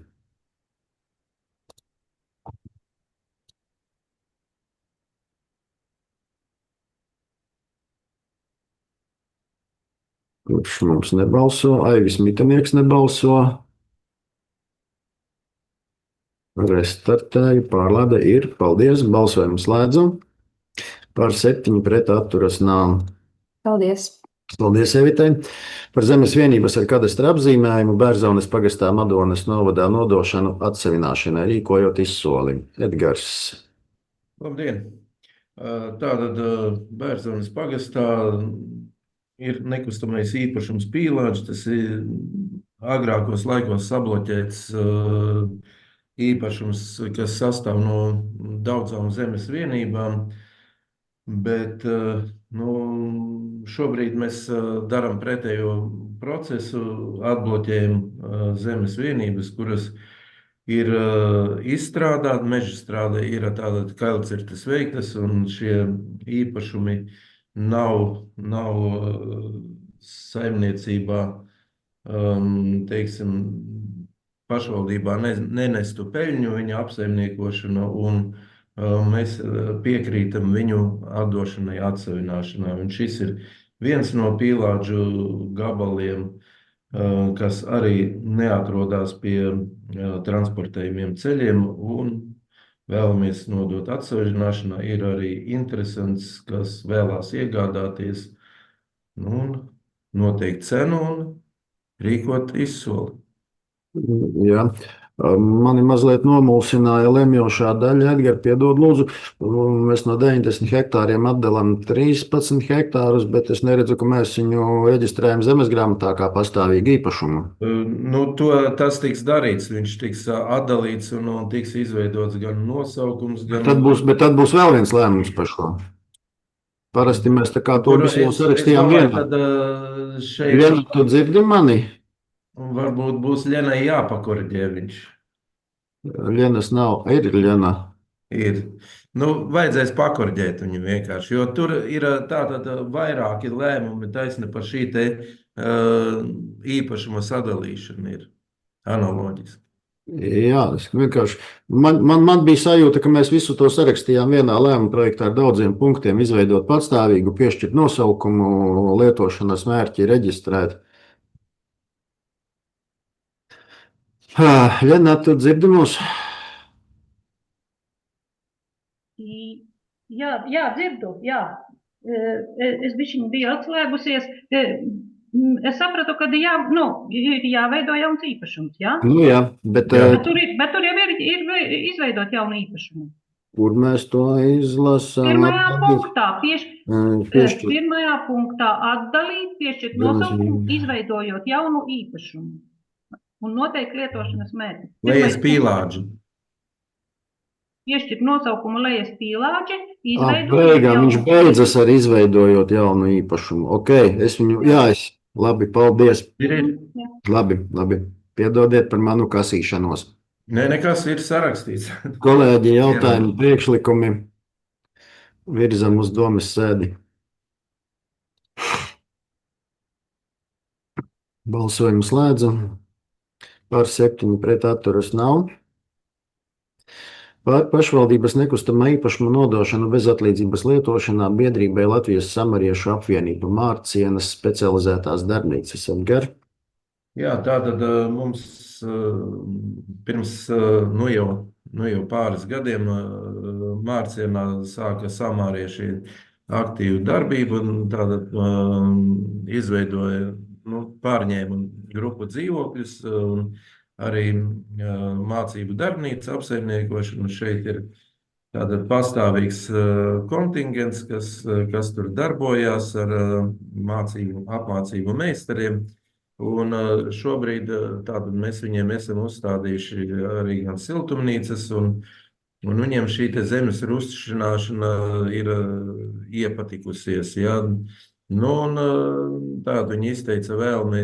Kurš mums nebalso? Aivis Mitanieks nebalso. Restartēju, pārlāde ir. Paldies, balsojumu slēdzam. Par 7 pret atturas nav. Paldies. Paldies, Evitai. Par zemes vienības ar kadastra apzīmējumu Bērzaunes pagastā Madonas novadā nodošanu atsevināšanai rīkojot izsoli. Edgars. Labdien! Tātad Bērzaunes pagastā ir nekustamais īpašums Pīlāģis. Tas ir agrākos laikos sabloķēts īpašums, kas sastāv no daudzām zemes vienībām, bet šobrīd mēs darām pretējo procesu, atbloķējam zemes vienības, kuras ir izstrādāti, mežstrāde ir tātad kailcirtes veiktas, un šie īpašumi nav saimniecībā, teiksim, pašvaldībā nenestu peļņu viņa apsaimniekošana, un mēs piekrītam viņu atdošanai, atsevināšanai. Un šis ir viens no Pīlāģu gabaliem, kas arī neatrodas pie transportējumiem ceļiem, un vēlamies nodot atsevināšanai. Ir arī interesants, kas vēlās iegādāties, noteikt cenu un rīkot izsoli. Jā. Mani mazliet nomulsināja lemjošā daļa. Edgar, piedod lūdzu, mēs no 90 hektāriem atdalām 13 hektārus, bet es neredzu, ka mēs viņu reģistrējam zemesgrāmatā kā pastāvīgu īpašumu. Tas tiks darīts, viņš tiks atdalīts un tiks izveidots gan nosaukums, gan... Bet tad būs vēl viens lēmums par šo. Parasti mēs tā kā to visu jau sarakstījām vienā. Vienu, tu dzirdi mani? Varbūt būs Ļenai jāpakoriģē viņš. Ļenas nav, ir Ļena. Ir. Vajadzēs pakoriģēt viņu vienkārši, jo tur ir tātad vairāki lēmumi taisni par šī te īpašuma sadalīšana ir analoģiski. Jā, vienkārši. Man bija sajūta, ka mēs visu to sarakstījām vienā lēmuma projektā ar daudziem punktiem, izveidot patstāvīgu, piešķirt nosaukumu, lietošanas mērķi, reģistrēt. Ļena, tu dzirdi mūs? Jā, dzirdu, jā. Es bišķiņ biju atslēgusies. Es sapratu, ka jāveido jauns īpašums, jā? Jā, bet tur jau ir izveidot jaunu īpašumu. Kur mēs to izlasām? Pirmajā punktā atdalīt, piešķirt nosaukumu, izveidojot jaunu īpašumu. Un noteikti lietošanas mērķi. Lejas Pīlāģi. Piešķirt nosaukumu Lejas Pīlāģi, Viņš beidzas ar izveidojot jaunu īpašumu. Ok, labi, paldies. Labi. Piedodiet par manu kasīšanos. Nekas ir sarakstīts. Kolēģi, jautājumi, priekšlikumi. Virzam uz domas sēdi. Balsojumu slēdzam. Par 7 pret atturas nav. Pašvaldības nekustamā īpašuma nodošanu bezatlīdzības lietošanā biedrībai Latvijas Samariešu apvienība Mārcienas specializētās darbnīcas. Edgar? Jā, tātad mums pirms jau pāris gadiem Mārcienā sāka samārieši aktīvu darbību un tātad izveidoja, pārņēma grupu dzīvokļus un arī mācību darbnīca apsaimniekošana. Šeit ir tātad pastāvīgs kontingents, kas tur darbojās ar apmācību meistariem. Un šobrīd tātad mēs viņiem esam uzstādījuši arī gan siltumnīcas, un viņiem šī te zemes rustšināšana ir iepatikusies. Ja? Tātad viņi izteica vēlmi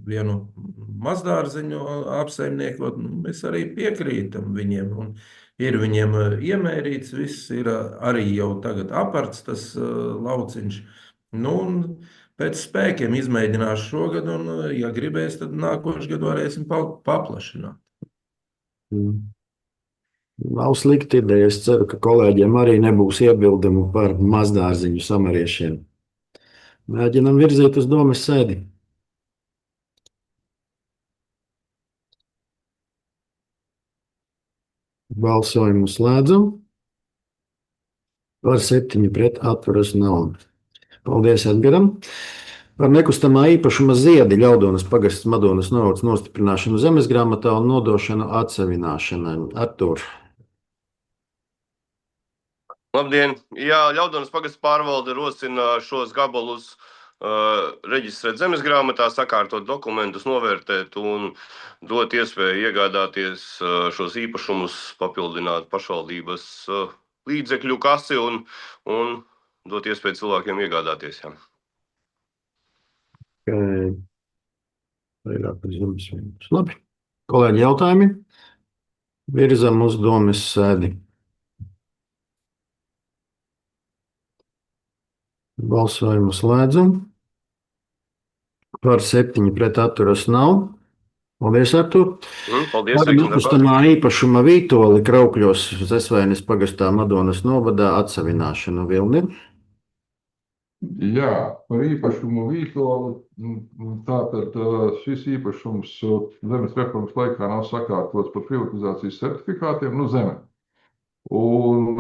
vienu mazdārziņu apsaimniekot. Mēs arī piekrītam viņiem. Un ir viņiem iemērīts, viss ir arī jau tagad aparts tas lauciņš. Pēc spēkiem izmēģināšu šogad, un, ja gribēs, tad nākošu gadu varēsim paplašināt. Nav slikta ideja. Es ceru, ka kolēģiem arī nebūs iebildumu par mazdārziņu samariešiem. Mēģinam virzīt uz domes sēdi. Balsojumu slēdzam. Par 7 pret atturas nav. Paldies Edgaram. Par nekustamā īpašuma ziedi Ļaudonas pagasts Madonas novads nostiprināšanu zemesgrāmatā un nodošanu atsevināšanai. Artur. Labdien! Jā, Ļaudonas pagasts pārvalde rosina šos gabalus reģistrēt zemesgrāmatā, sakārtot dokumentus, novērtēt un dot iespēju iegādāties šos īpašumus, papildināt pašvaldības līdzekļu kasi un dot iespēju cilvēkiem iegādāties. Jā. Labi. Kolēģi, jautājumi? Virzam uz domes sēdi. Balsojumu slēdzam. Par 7 pret atturas nav. Paldies, Artur. Paldies, Par nekustamā īpašuma Vītoli Kraukļos Zesvainas pagastā Madonas novadā atsevināšanu. Vilni? Jā, par īpašumu Vītoli. Tātad šis īpašums zemes reformas laikā nav sakārtots par privatizācijas certifikātiem, zeme. Un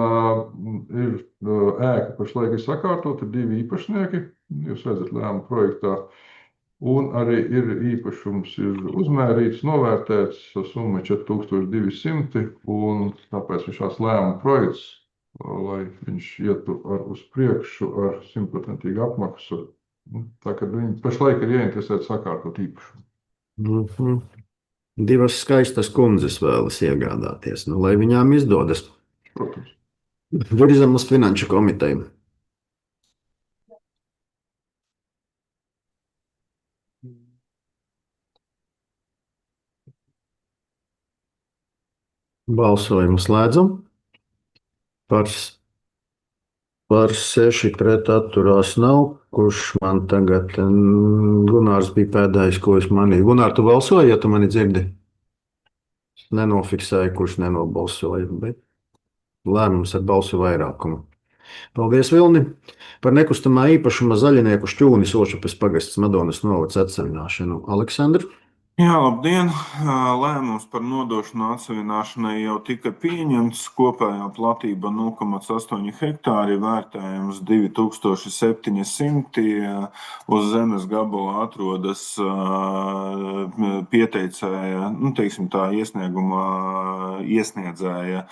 ir ēka pašlaik ir sakārtota, ir 2 īpašnieki, jūs redzat lēmumu projektā. Un arī ir īpašums ir uzmērīts, novērtēts, summa 4200, un tāpēc ir šāds lēmumu projekts, lai viņš ietu uz priekšu ar 100% apmaksu. Tā kā viņi pašlaik ir ieinteresēti sakārtot īpašumu. 2 skaistas kundzes vēlas iegādāties, lai viņām izdodas. Protams. Virzam uz finanšu komiteju. Balsojumu slēdzam. Par 6 pret atturās nav. Kurš man tagad, Gunārs bija pēdējais, ko es manīju. Gunār, tu balsoji, ja tu mani dzirdi? Nenofiksēju, kurš nenobalsoja, bet lēmums ar balsu vairākumu. Paldies, Vilni. Par nekustamā īpašuma Zaļinieku Šķūnis Ošupes pagasts Madonas novads atsevināšanu. Aleksandr? Jā, labdien! Lēmums par nodošanu atsevināšanai jau tika pieņemts. Kopējā platība 0,8 hektāri, vērtējums 2700. Uz zemes gabala atrodas pieteicēja, iesnieguma iesniedzēja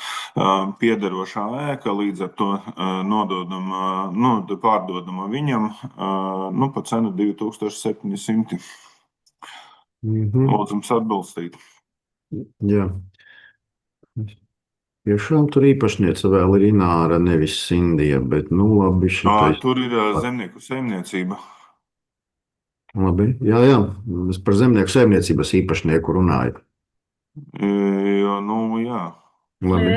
piederošā ēka, līdz ar to pārdodama viņam pa cenu 2700. Lūdzams atbalstīt. Jā. Tiešām tur īpašniece vēl ir Ināra, nevis Sindija, bet labi šitais. Tur ir zemnieku saimniecība. Labi, jā. Es par zemnieku saimniecības īpašnieku runāju. Jā. Labi.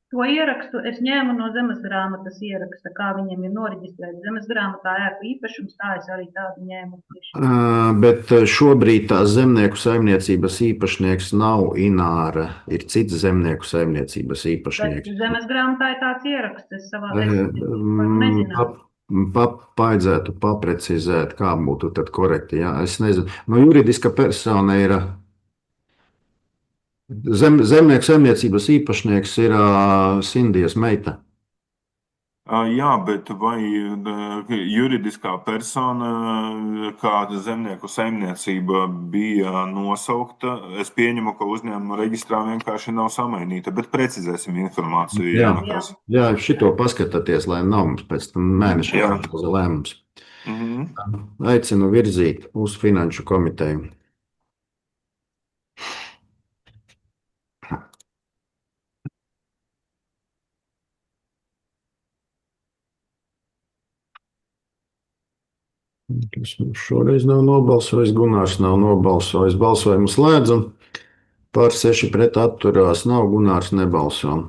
To ierakstu es ņēmu no zemesgrāmatas ieraksta, kā viņiem ir noreģistrēts zemesgrāmatā ēku īpašums, tā es arī tādu ņēmu. Bet šobrīd tās zemnieku saimniecības īpašnieks nav Ināra, ir cits zemnieku saimniecības Bet īpašnieks. zemesgrāmatā ir tāds ieraksts, es savā nezinu. Vajadzētu paprecizēt, kā būtu tad korekti. Jā, es nezinu. No juridiska persona ir zemnieku saimniecības īpašnieks ir Sindijas meita. Jā, bet vai juridiskā persona, kāda zemnieku saimniecība bija nosaukta, es pieņemu, ka uzņēmuma reģistrā vienkārši nav samainīta, bet precizēsim informāciju. Jā, šito paskatāties, lai nav mums pēc tam mēneša jāatbalza lēmums. Aicinu virzīt uz Finanšu komiteju. Kas šoreiz nav nobalsojis, Gunārs nav nobalsojis. Balsojumu slēdzam. Par 6 pret atturās nav, Gunārs nebalso.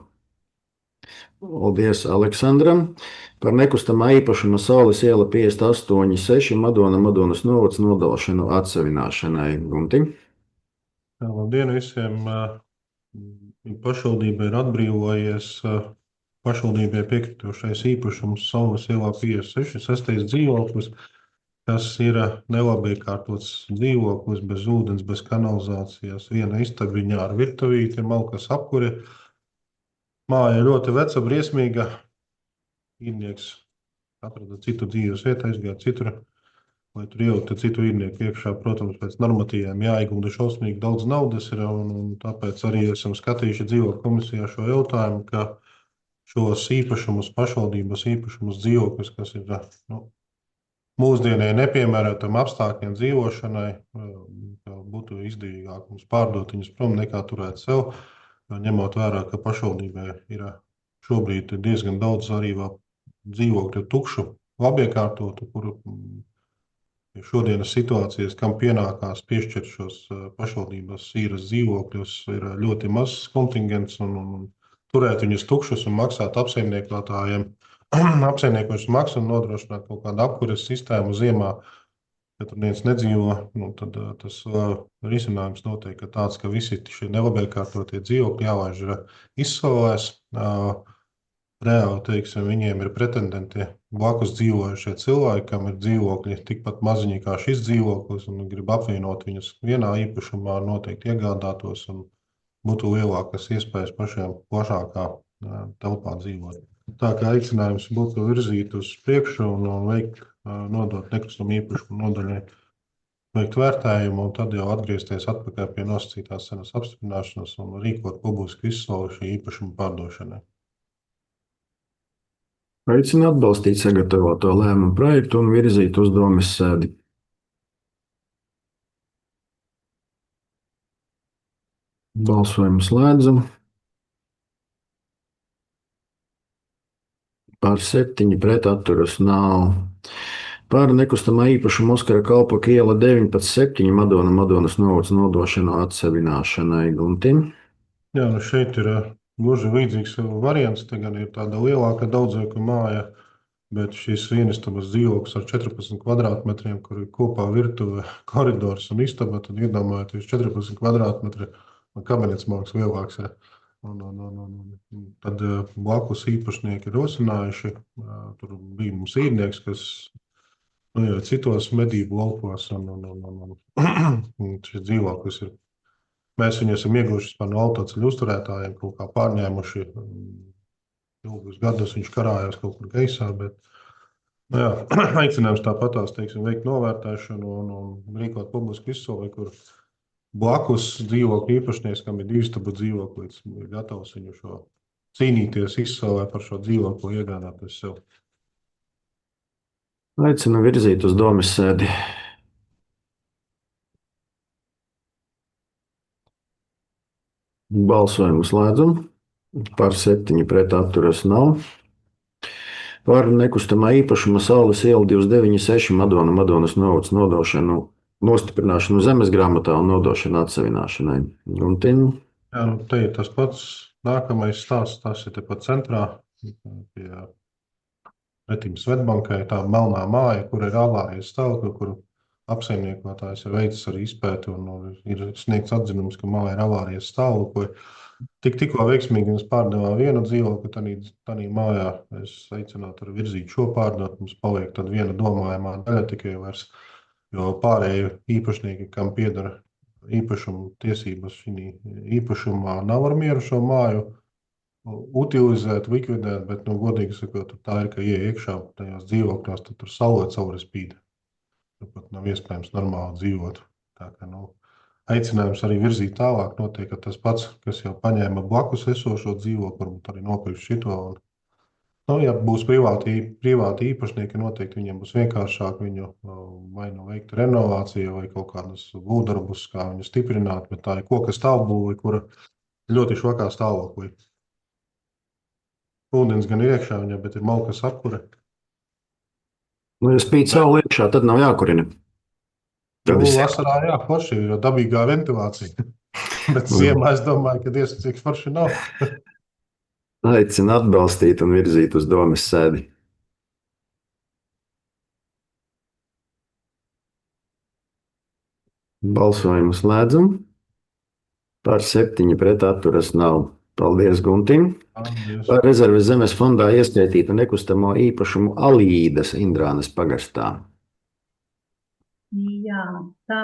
Paldies Aleksandram. Par nekustamā īpašuma Saules iela 58/6 Madonas novads nodalšanu atsevināšanai. Gunti? Labdien visiem. Pašvaldībai ir atbrīvojies pašvaldībai piekritošais īpašums Saules ielā 56, 6. dzīvoklis, kas ir nelabi iekārtots dzīvoklis, bez ūdens, bez kanalizācijas, viena istabiņā ar virtuvīti, malkas apkure. Māja ļoti veca, briesmīga. Īrnieks atrada citu dzīves vietu, aizgāja citur, lai tur ieliktu citu īrnieku iekšā. Protams, pēc normatīviem jāiegulda šausmīgi daudz naudas ir, un tāpēc arī esam skatījuši dzīvokļu komisijā šo jautājumu, ka šos īpašumus, pašvaldības īpašumus dzīvokļus, kas ir mūsdienai nepiemērotam apstākļiem dzīvošanai, būtu izdevīgāk mums pārdot viņus prom nekā turēt sev, ņemot vērā, ka pašvaldībai ir šobrīd diezgan daudz arī vēl dzīvokļu tukšu, labi iekārtotu, kuru šodienas situācijas, kam pienākās piešķirt šos pašvaldības īres dzīvokļus, ir ļoti mazs kontingents, un turēt viņus tukšus un maksāt apsaimniekotājiem apsaimniekošanas maksu un nodrošināt kaut kādu apkures sistēmu ziemā, ja tur neviens nedzīvo, tad tas risinājums noteikti ir tāds, ka visi šie nelabi iekārtotie dzīvokļi jālaiž izsolēs. Reāli, teiksim, viņiem ir pretendenti blakus dzīvojušie cilvēki, kam ir dzīvokļi tikpat maziņi kā šis dzīvoklis, un grib apvienot viņus vienā īpašumā, noteikti iegādātos, un būtu lielākas iespējas pašiem plašākā telpā dzīvot. Tā kā aicinājums būtu virzīt uz priekšu un veikt, nodot nekustamā īpašuma nodaļai, veikt vērtējumu, un tad jau atgriezties atpakaļ pie nosacītās cenas apstiprināšanas un rīkot publisku izsoli šī īpašuma pārdošanai. Aicinu atbalstīt sagatavoto lēmumu projektu un virzīt uz domes sēdi. Balsojumu slēdzam. Par 7 pret atturas nav. Par nekustamā īpašuma Oskara Kalpaka iela 19/7 Madonas novads nodošanu atsevināšanai. Guntim? Jā, šeit ir gluži līdzīgs variants, te gan ir tāda lielāka daudzveikuma māja, bet šis vienistabas dzīvoklis ar 14 kvadrātmetriem, kur ir kopā virtuve, koridors un istaba, tad iedomājieties 14 kvadrātmetri, un kabinets māks lielāks. Tad blakus īpašnieki ir rosinājuši, tur bija mums īrnieks, kas jau citos medību laukos, un šis dzīvoklis ir. Mēs viņu esam ieguvuši no autoceļu uzturētājiem, kaut kā pārņēmuši. Ilgus gadus viņš karājās kaut kur gaisā, bet aicinājums tāpatās, teiksim, veikt novērtēšanu un rīkot publisku izsoli, kur blakus dzīvokļu īpašnieks, kam ir divistabu dzīvoklis, ir gatavs viņu šo cīnīties izsolē par šo dzīvokli iegādāties sev. Aicinu virzīt uz domes sēdi. Balsojumu slēdzam. Par 7 pret atturas nav. Par nekustamā īpašuma Saules iela 296 Madonas novads nodošanu, nostiprināšanu zemes grāmatā un nodošanu atsevināšanai. Jā, te ir tas pats nākamais stāsts, tas ir tepat centrā, pie pretim Svetbankai, tā melnā māja, kur ir avārijas stāvokļi, kuru apsaimniekotājs ir veicis arī izpēti un ir sniegts atzinums, ka māja ir avārijas stāvokļi. Tikko veiksmīgi mēs pārdevām vienu dzīvokli, tanī mājā es aicinātu arī virzīt šo pārdot. Mums paliek tad viena domājamā daļa tikai vairs, jo pārējie īpašnieki, kam piedara īpašuma tiesības šī īpašumā, nav ar mieru šo māju utilizēt, likvidēt, bet, godīgi sakot, tā ir, ka ieej iekšā tajās dzīvokļos, tad tur saulē cauri spīd. Tāpat nav iespējams normāli dzīvot. Tā kā, aicinājums arī virzīt tālāk notiek, ka tas pats, kas jau paņēma blakus esošo dzīvokli, varbūt arī nopirks šito. Ja būs privāti īpašnieki, noteikti viņiem būs vienkāršāk viņu vai veikt renovāciju vai kaut kādas būvdarbus, kā viņu stiprināt, bet tā ir koka stāvbūve, kura ļoti švakā stāvoklī. Ūdens gan ir iekšā viņā, bet ir malkas apkure. Ja spīd saule iekšā, tad nav jākurina. Vasarā, jā, forši ir dabīgā ventilācija. Bet ziemā es domāju, ka diezgan cik forši nav. Aicinu atbalstīt un virzīt uz domes sēdi. Balsojumu slēdzam. Par 7 pret atturas nav. Paldies Guntim. Par rezerves zemes fondā ieskaitītu nekustamo īpašumu Alīdas Indrānas pagastā. Jā, tā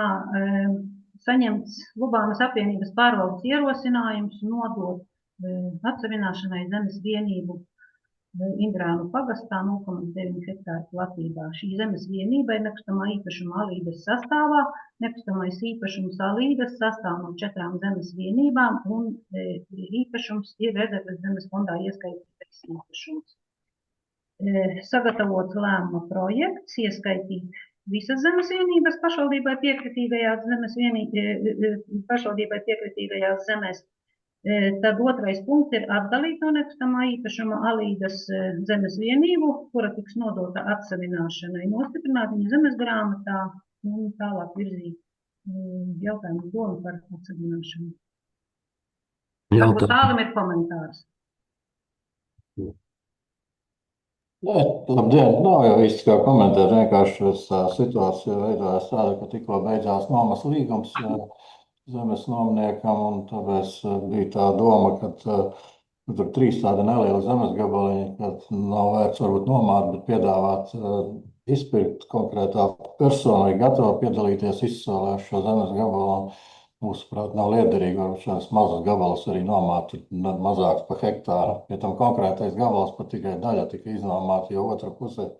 saņemts Lubānas apvienības pārvaldes ierosinājums nodot atsavināšanai zemes vienību Indrānu pagastā 0,9 hektāru platībā. Šī zemes vienība ir nekustamā īpašuma Alīdas sastāvā. Nekustamais īpašums Alīdas sastāv no 4 zemes vienībām un īpašums ir rezerves zemes fondā ieskaitītais īpašums. Sagatavots lēmuma projekts ieskaitīt visas zemes vienības pašvaldībai piekritīgajās zemēs. Tad otrais punkts ir atdalīt no nekustamā īpašuma Alīdas zemes vienību, kura tiks nodota atsavināšanai, nostiprināt viņa zemes grāmatā un tālāk virzīt jautājumu domu par atsavināšanu. Varbūt tālam ir komentārs. Labdien, nav jau īsti kā komentēt, vienkārši situācija veidojās tāda, ka tikko beidzās nomas līgums zemes nomniekam, un tāpēc bija tā doma, ka tur 3 tādi nelieli zemes gabaliņi, kad nav vērts varbūt nomāt, bet piedāvāt izpirkt konkrētā persona, ir gatava piedalīties izsolē šo zemes gabalu. Mūsuprāt, nav liederīgi, varbūt šādas mazas gabalus arī nomāt, mazāks pa hektāru. Ja tam konkrētais gabals pat tikai daļa tika iznomāta, jo otra pusē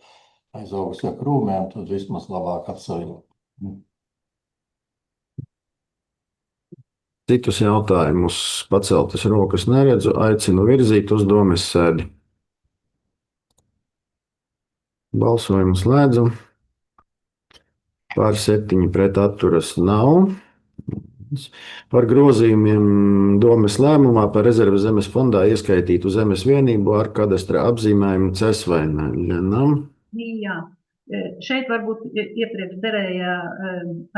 aizaugusi ar krūmiem, tad vismaz labāk atsavināt. Citus jautājumus paceltas rokas neredzu, aicinu virzīt uz domes sēdi. Balsojumu slēdzam. Par 7 pret atturas nav. Par grozījumiem domes lēmumā par rezerves zemes fondā ieskaitītu zemes vienību ar kadastra apzīmējumu CES vai ne? Jā, šeit varbūt iepriekš derēja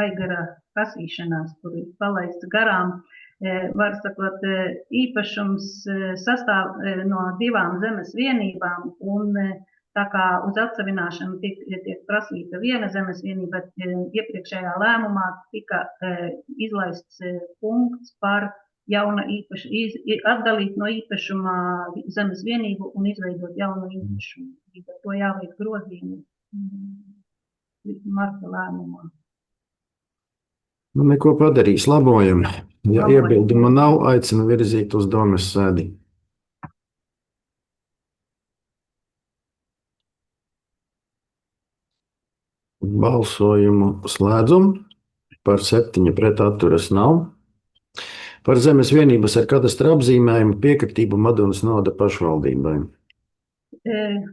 Aigara kasīšanās, kur ir palaists garām. Var sakot, īpašums sastāv no 2 zemes vienībām, un tā kā uz atsavināšanu tiek prasīta viena zemes vienība, bet iepriekšējā lēmumā tika izlaists punkts par jauna atdalīt no īpašuma zemes vienību un izveidot jaunu īpašumu. Par to jāveic grozījumi marta lēmumā. Neko padarīs, labojam. Ja iebildumu nav, aicinu virzīt uz domes sēdi. Balsojumu slēdzam. Par 7 pret atturas nav. Par zemes vienības ar kadastra apzīmējumu piekritību Madonas novada pašvaldībai.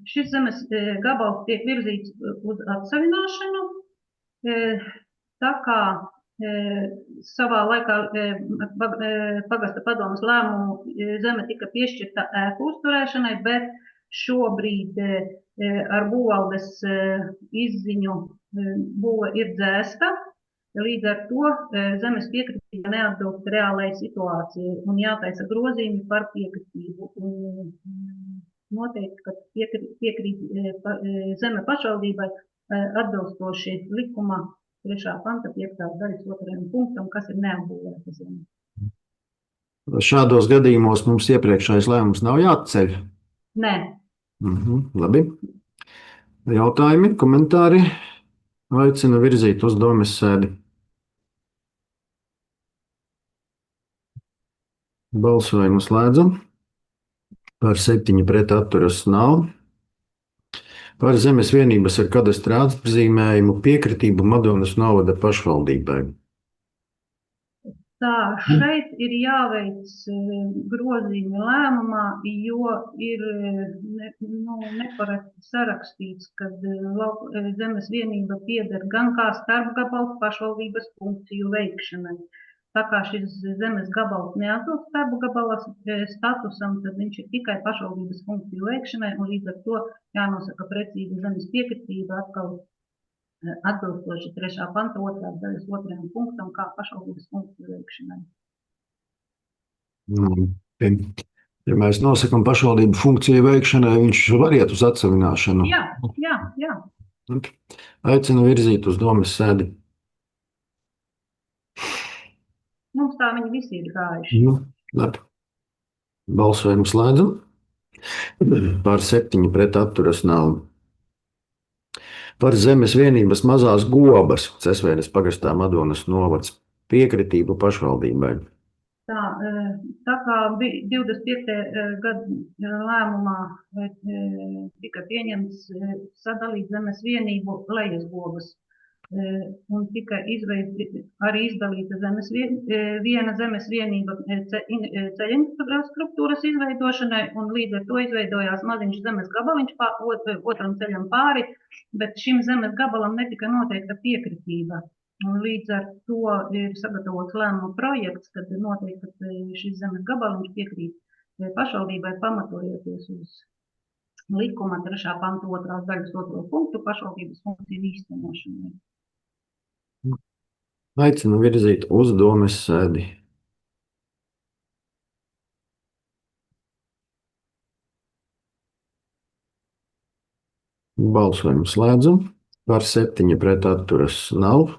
Šis zemes gabals tiek virzīts uz atsavināšanu. Tā kā savā laikā pagasta padomes lēmumu zeme tika piešķirta ēku uzturēšanai, bet šobrīd ar būvvaldes izziņu būve ir dzēsta, Līdz ar to zemes piekritība neatbilst reālajai situācijai un jātaisa grozījumi par piekritību. Un noteikti, ka piekrīt zeme pašvaldībai atbilstoši likuma 3. panta 5. daļas 2. punktam, kas ir neapbūvēta zeme. Šādos gadījumos mums iepriekšējais lēmums nav jāatceļ. Nē. Labi. Jautājumi, komentāri? Aicinu virzīt uz domes sēdi. Balsojumu slēdzam. Par 7 pret atturas nav. Par zemes vienības ar kadastra atzīmējumu piekritību Madonas novada pašvaldībai. Tā, šeit ir jāveic grozījumi lēmumā, jo ir nekorekti sarakstīts, kad zemes vienība pieder gan kā starpgabals pašvaldības funkciju veikšanai. Tā kā šis zemes gabals neatbilst starpgabala statusam, tad viņš ir tikai pašvaldības funkciju veikšanai, un līdz ar to jānosaka precīzi zemes piekritība atkal atbilstoši 3. panta 2. daļas 2. punktam, kā pašvaldības funkciju veikšanai. Ja mēs nosakam pašvaldību funkciju veikšanai, viņš var iet uz atsavināšanu. Jā. Aicinu virzīt uz domes sēdi. Mums tā viņi visi ir gājuši. Labi. Balsojumu slēdzam. Par 7 pret atturas nav. Par zemes vienības mazās gobas Cesvēnes pagastā Madonas novads piekritību pašvaldībai. Tā kā 25. gada lēmumā tika pieņemts sadalīt zemes vienību lejas gobas un tika arī izdalīta viena zemes vienība ceļa infrastruktūras izveidošanai, un līdz ar to izveidojās maziņš zemes gabaliņš otram ceļam pāri, bet šim zemes gabalam netika noteikta piekritība. Un līdz ar to ir sagatavots lēmuma projekts, kad noteikti, ka šis zemes gabaliņš piekrīt pašvaldībai pamatojoties uz likuma 3. panta 2. daļas 2. punktu pašvaldības funkciju īstenošanai. Aicinu virzīt uz domes sēdi. Balsojumu slēdzam. Par 7 pret atturas nav.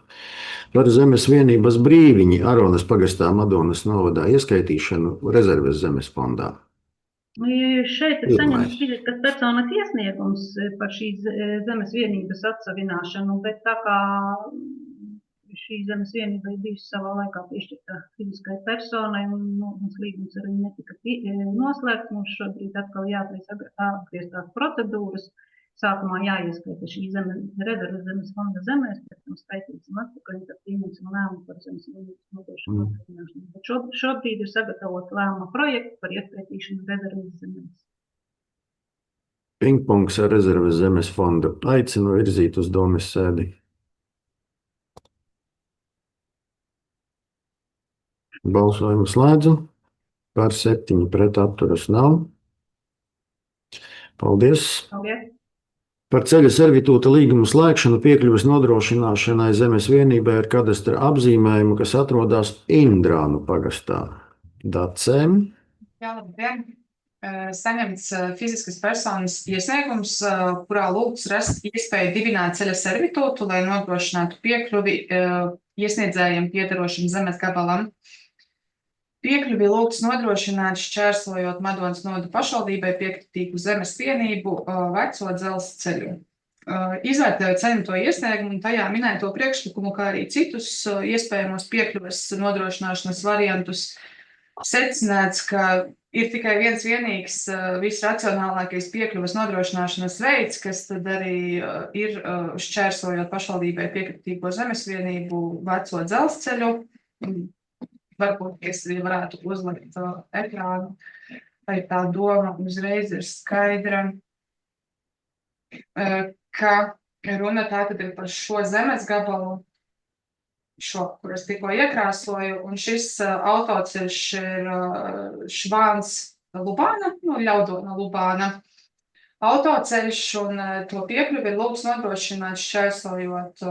Par zemes vienības brīviņi Aronas pagastā Madonas novadā ieskaitīšanu rezerves zemes fondā. Šeit ir saņemts fiziskas personas iesniegums par šīs zemes vienības atsavināšanu, bet tā kā šī zemes vienība ir bijusi savā laikā piešķirta fiziskai personai, un mums līgums ar viņu netika noslēgts. Mums šobrīd atkal jātaisa atgrieztās procedūras. Sākumā jāieskaita šī rezerves zemes fonda zemēs, pēc tam skaitīsim atpakaļ, tad pieņemsim lēmumu par zemes vienības nodošanu atsavināšanu. Bet šobrīd ir sagatavots lēmuma projekts par ieskaitīšanu rezerves zemēs. Pingpongs ar rezerves zemes fondu. Aicinu virzīt uz domes sēdi. Balsojumu slēdzam. Par 7 pret atturas nav. Paldies. Par ceļa servitūta līgumu slēgšanu piekļuves nodrošināšanai zemes vienībai ar kadastra apzīmējumu, kas atrodas Indrānu pagastā. Dacēm. Jā, labdien. Saņemts fiziskas personas iesniegums, kurā lūgts rast iespēju dibināt ceļa servitūtu, lai nodrošinātu piekļuvi iesniedzējiem piederošam zemes gabalam. Piekļuvi lūgts nodrošināt šķērsojot Madonas novada pašvaldībai piekritīgu zemes vienību veco dzelzceļu. Izvērtējot saņemto iesniegumu un tajā minēto priekšlikumu, kā arī citus iespējamos piekļuves nodrošināšanas variantus, secināts, ka ir tikai viens vienīgs visracionālākais piekļuves nodrošināšanas veids, kas tad arī ir šķērsojot pašvaldībai piekritīgo zemes vienību veco dzelzceļu. Varbūt es varētu uzlikt ekrānu, lai tā doma uzreiz ir skaidra, ka runa tātad ir par šo zemes gabalu, kur es tikko iekrāsoju, un šis autoceļš ir Švāns Lubāna, Ļaudona Lubāna. autoceļš, un to piekļuvi ir lūgts nodrošināt šķērsojot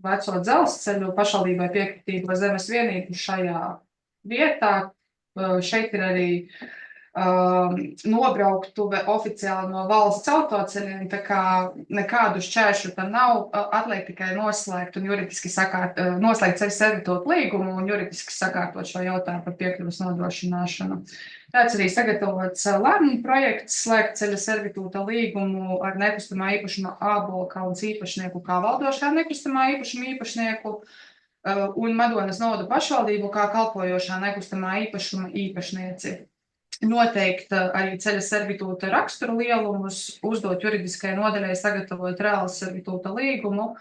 veco dzelzceļu pašvaldībai piekritīgo zemes vienību šajā vietā. Šeit ir arī nobrauktuve oficiāli no valsts autoceļiem, tā kā nekādu šķēršu tam nav, atliek tikai noslēgt un juridiski noslēgt ceļu servitūtu līgumu un juridiski sakārtot šo jautājumu par piekļuvas nodrošināšanu. Tāds arī sagatavots lēmuma projekts slēgt ceļa servitūta līgumu ar nekustamā īpašuma Ābola kalns īpašnieku kā valdošā nekustamā īpašuma īpašnieku un Madonas novada pašvaldību kā kalpojošā nekustamā īpašuma īpašnieci. Noteikt arī ceļa servitūta raksturu lielumus, uzdot juridiskai nodaļai sagatavot reālu servitūta līgumu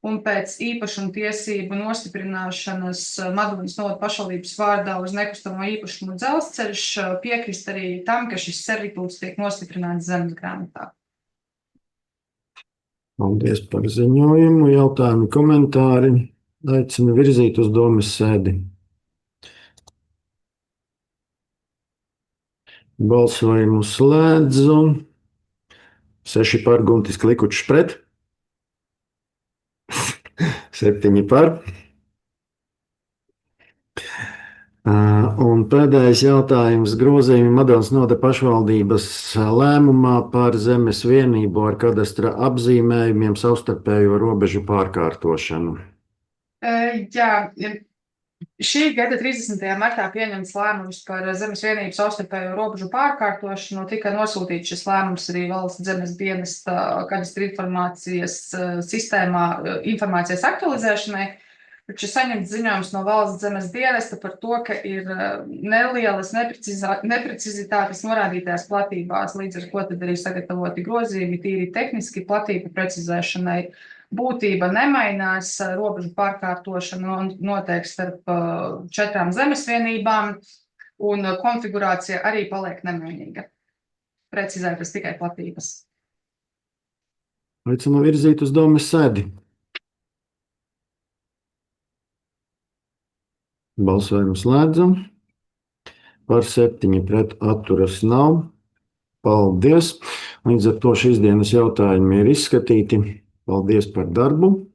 un pēc īpašuma tiesību nostiprināšanas Madonas novada pašvaldības vārdā uz nekustamo īpašumu dzelzceļš piekrist arī tam, ka šis servitūts tiek nostiprināts zemes grāmatā. Paldies par ziņojumu. Jautājumi, komentāri. Aicinu virzīt uz domas sēdi. Balsojumu slēdzu. 6 par, Guntis Klikučs pret. 7 par. Un pēdējais jautājums - grozījumi Madonas novada pašvaldības lēmumā par zemes vienību ar kadastra apzīmējumiem savstarpējo robežu pārkārtošanu. Jā, šī gada 30. martā pieņemts lēmums par zemes vienību savstarpējo robežu pārkārtošanu. Tika nosūtīts šis lēmums arī valsts zemes dienesta kadastra informācijas sistēmā informācijas aktualizēšanai. Taču saņemts ziņojums no valsts zemes dienesta par to, ka ir nelielas neprecizitātes norādītās platībās, līdz ar ko tad arī sagatavoti grozījumi tīri tehniski platību precizēšanai. Būtība nemainās, robežu pārkārtošana notiek starp 4 zemes vienībām, un konfigurācija arī paliek nemainīga. Precizētas tikai platības. Aicinu virzīt uz domas sēdi. Balsojumu slēdzam. Par 7 pret atturas nav. Paldies. Līdz ar to šīs dienas jautājumi ir izskatīti. Paldies par darbu.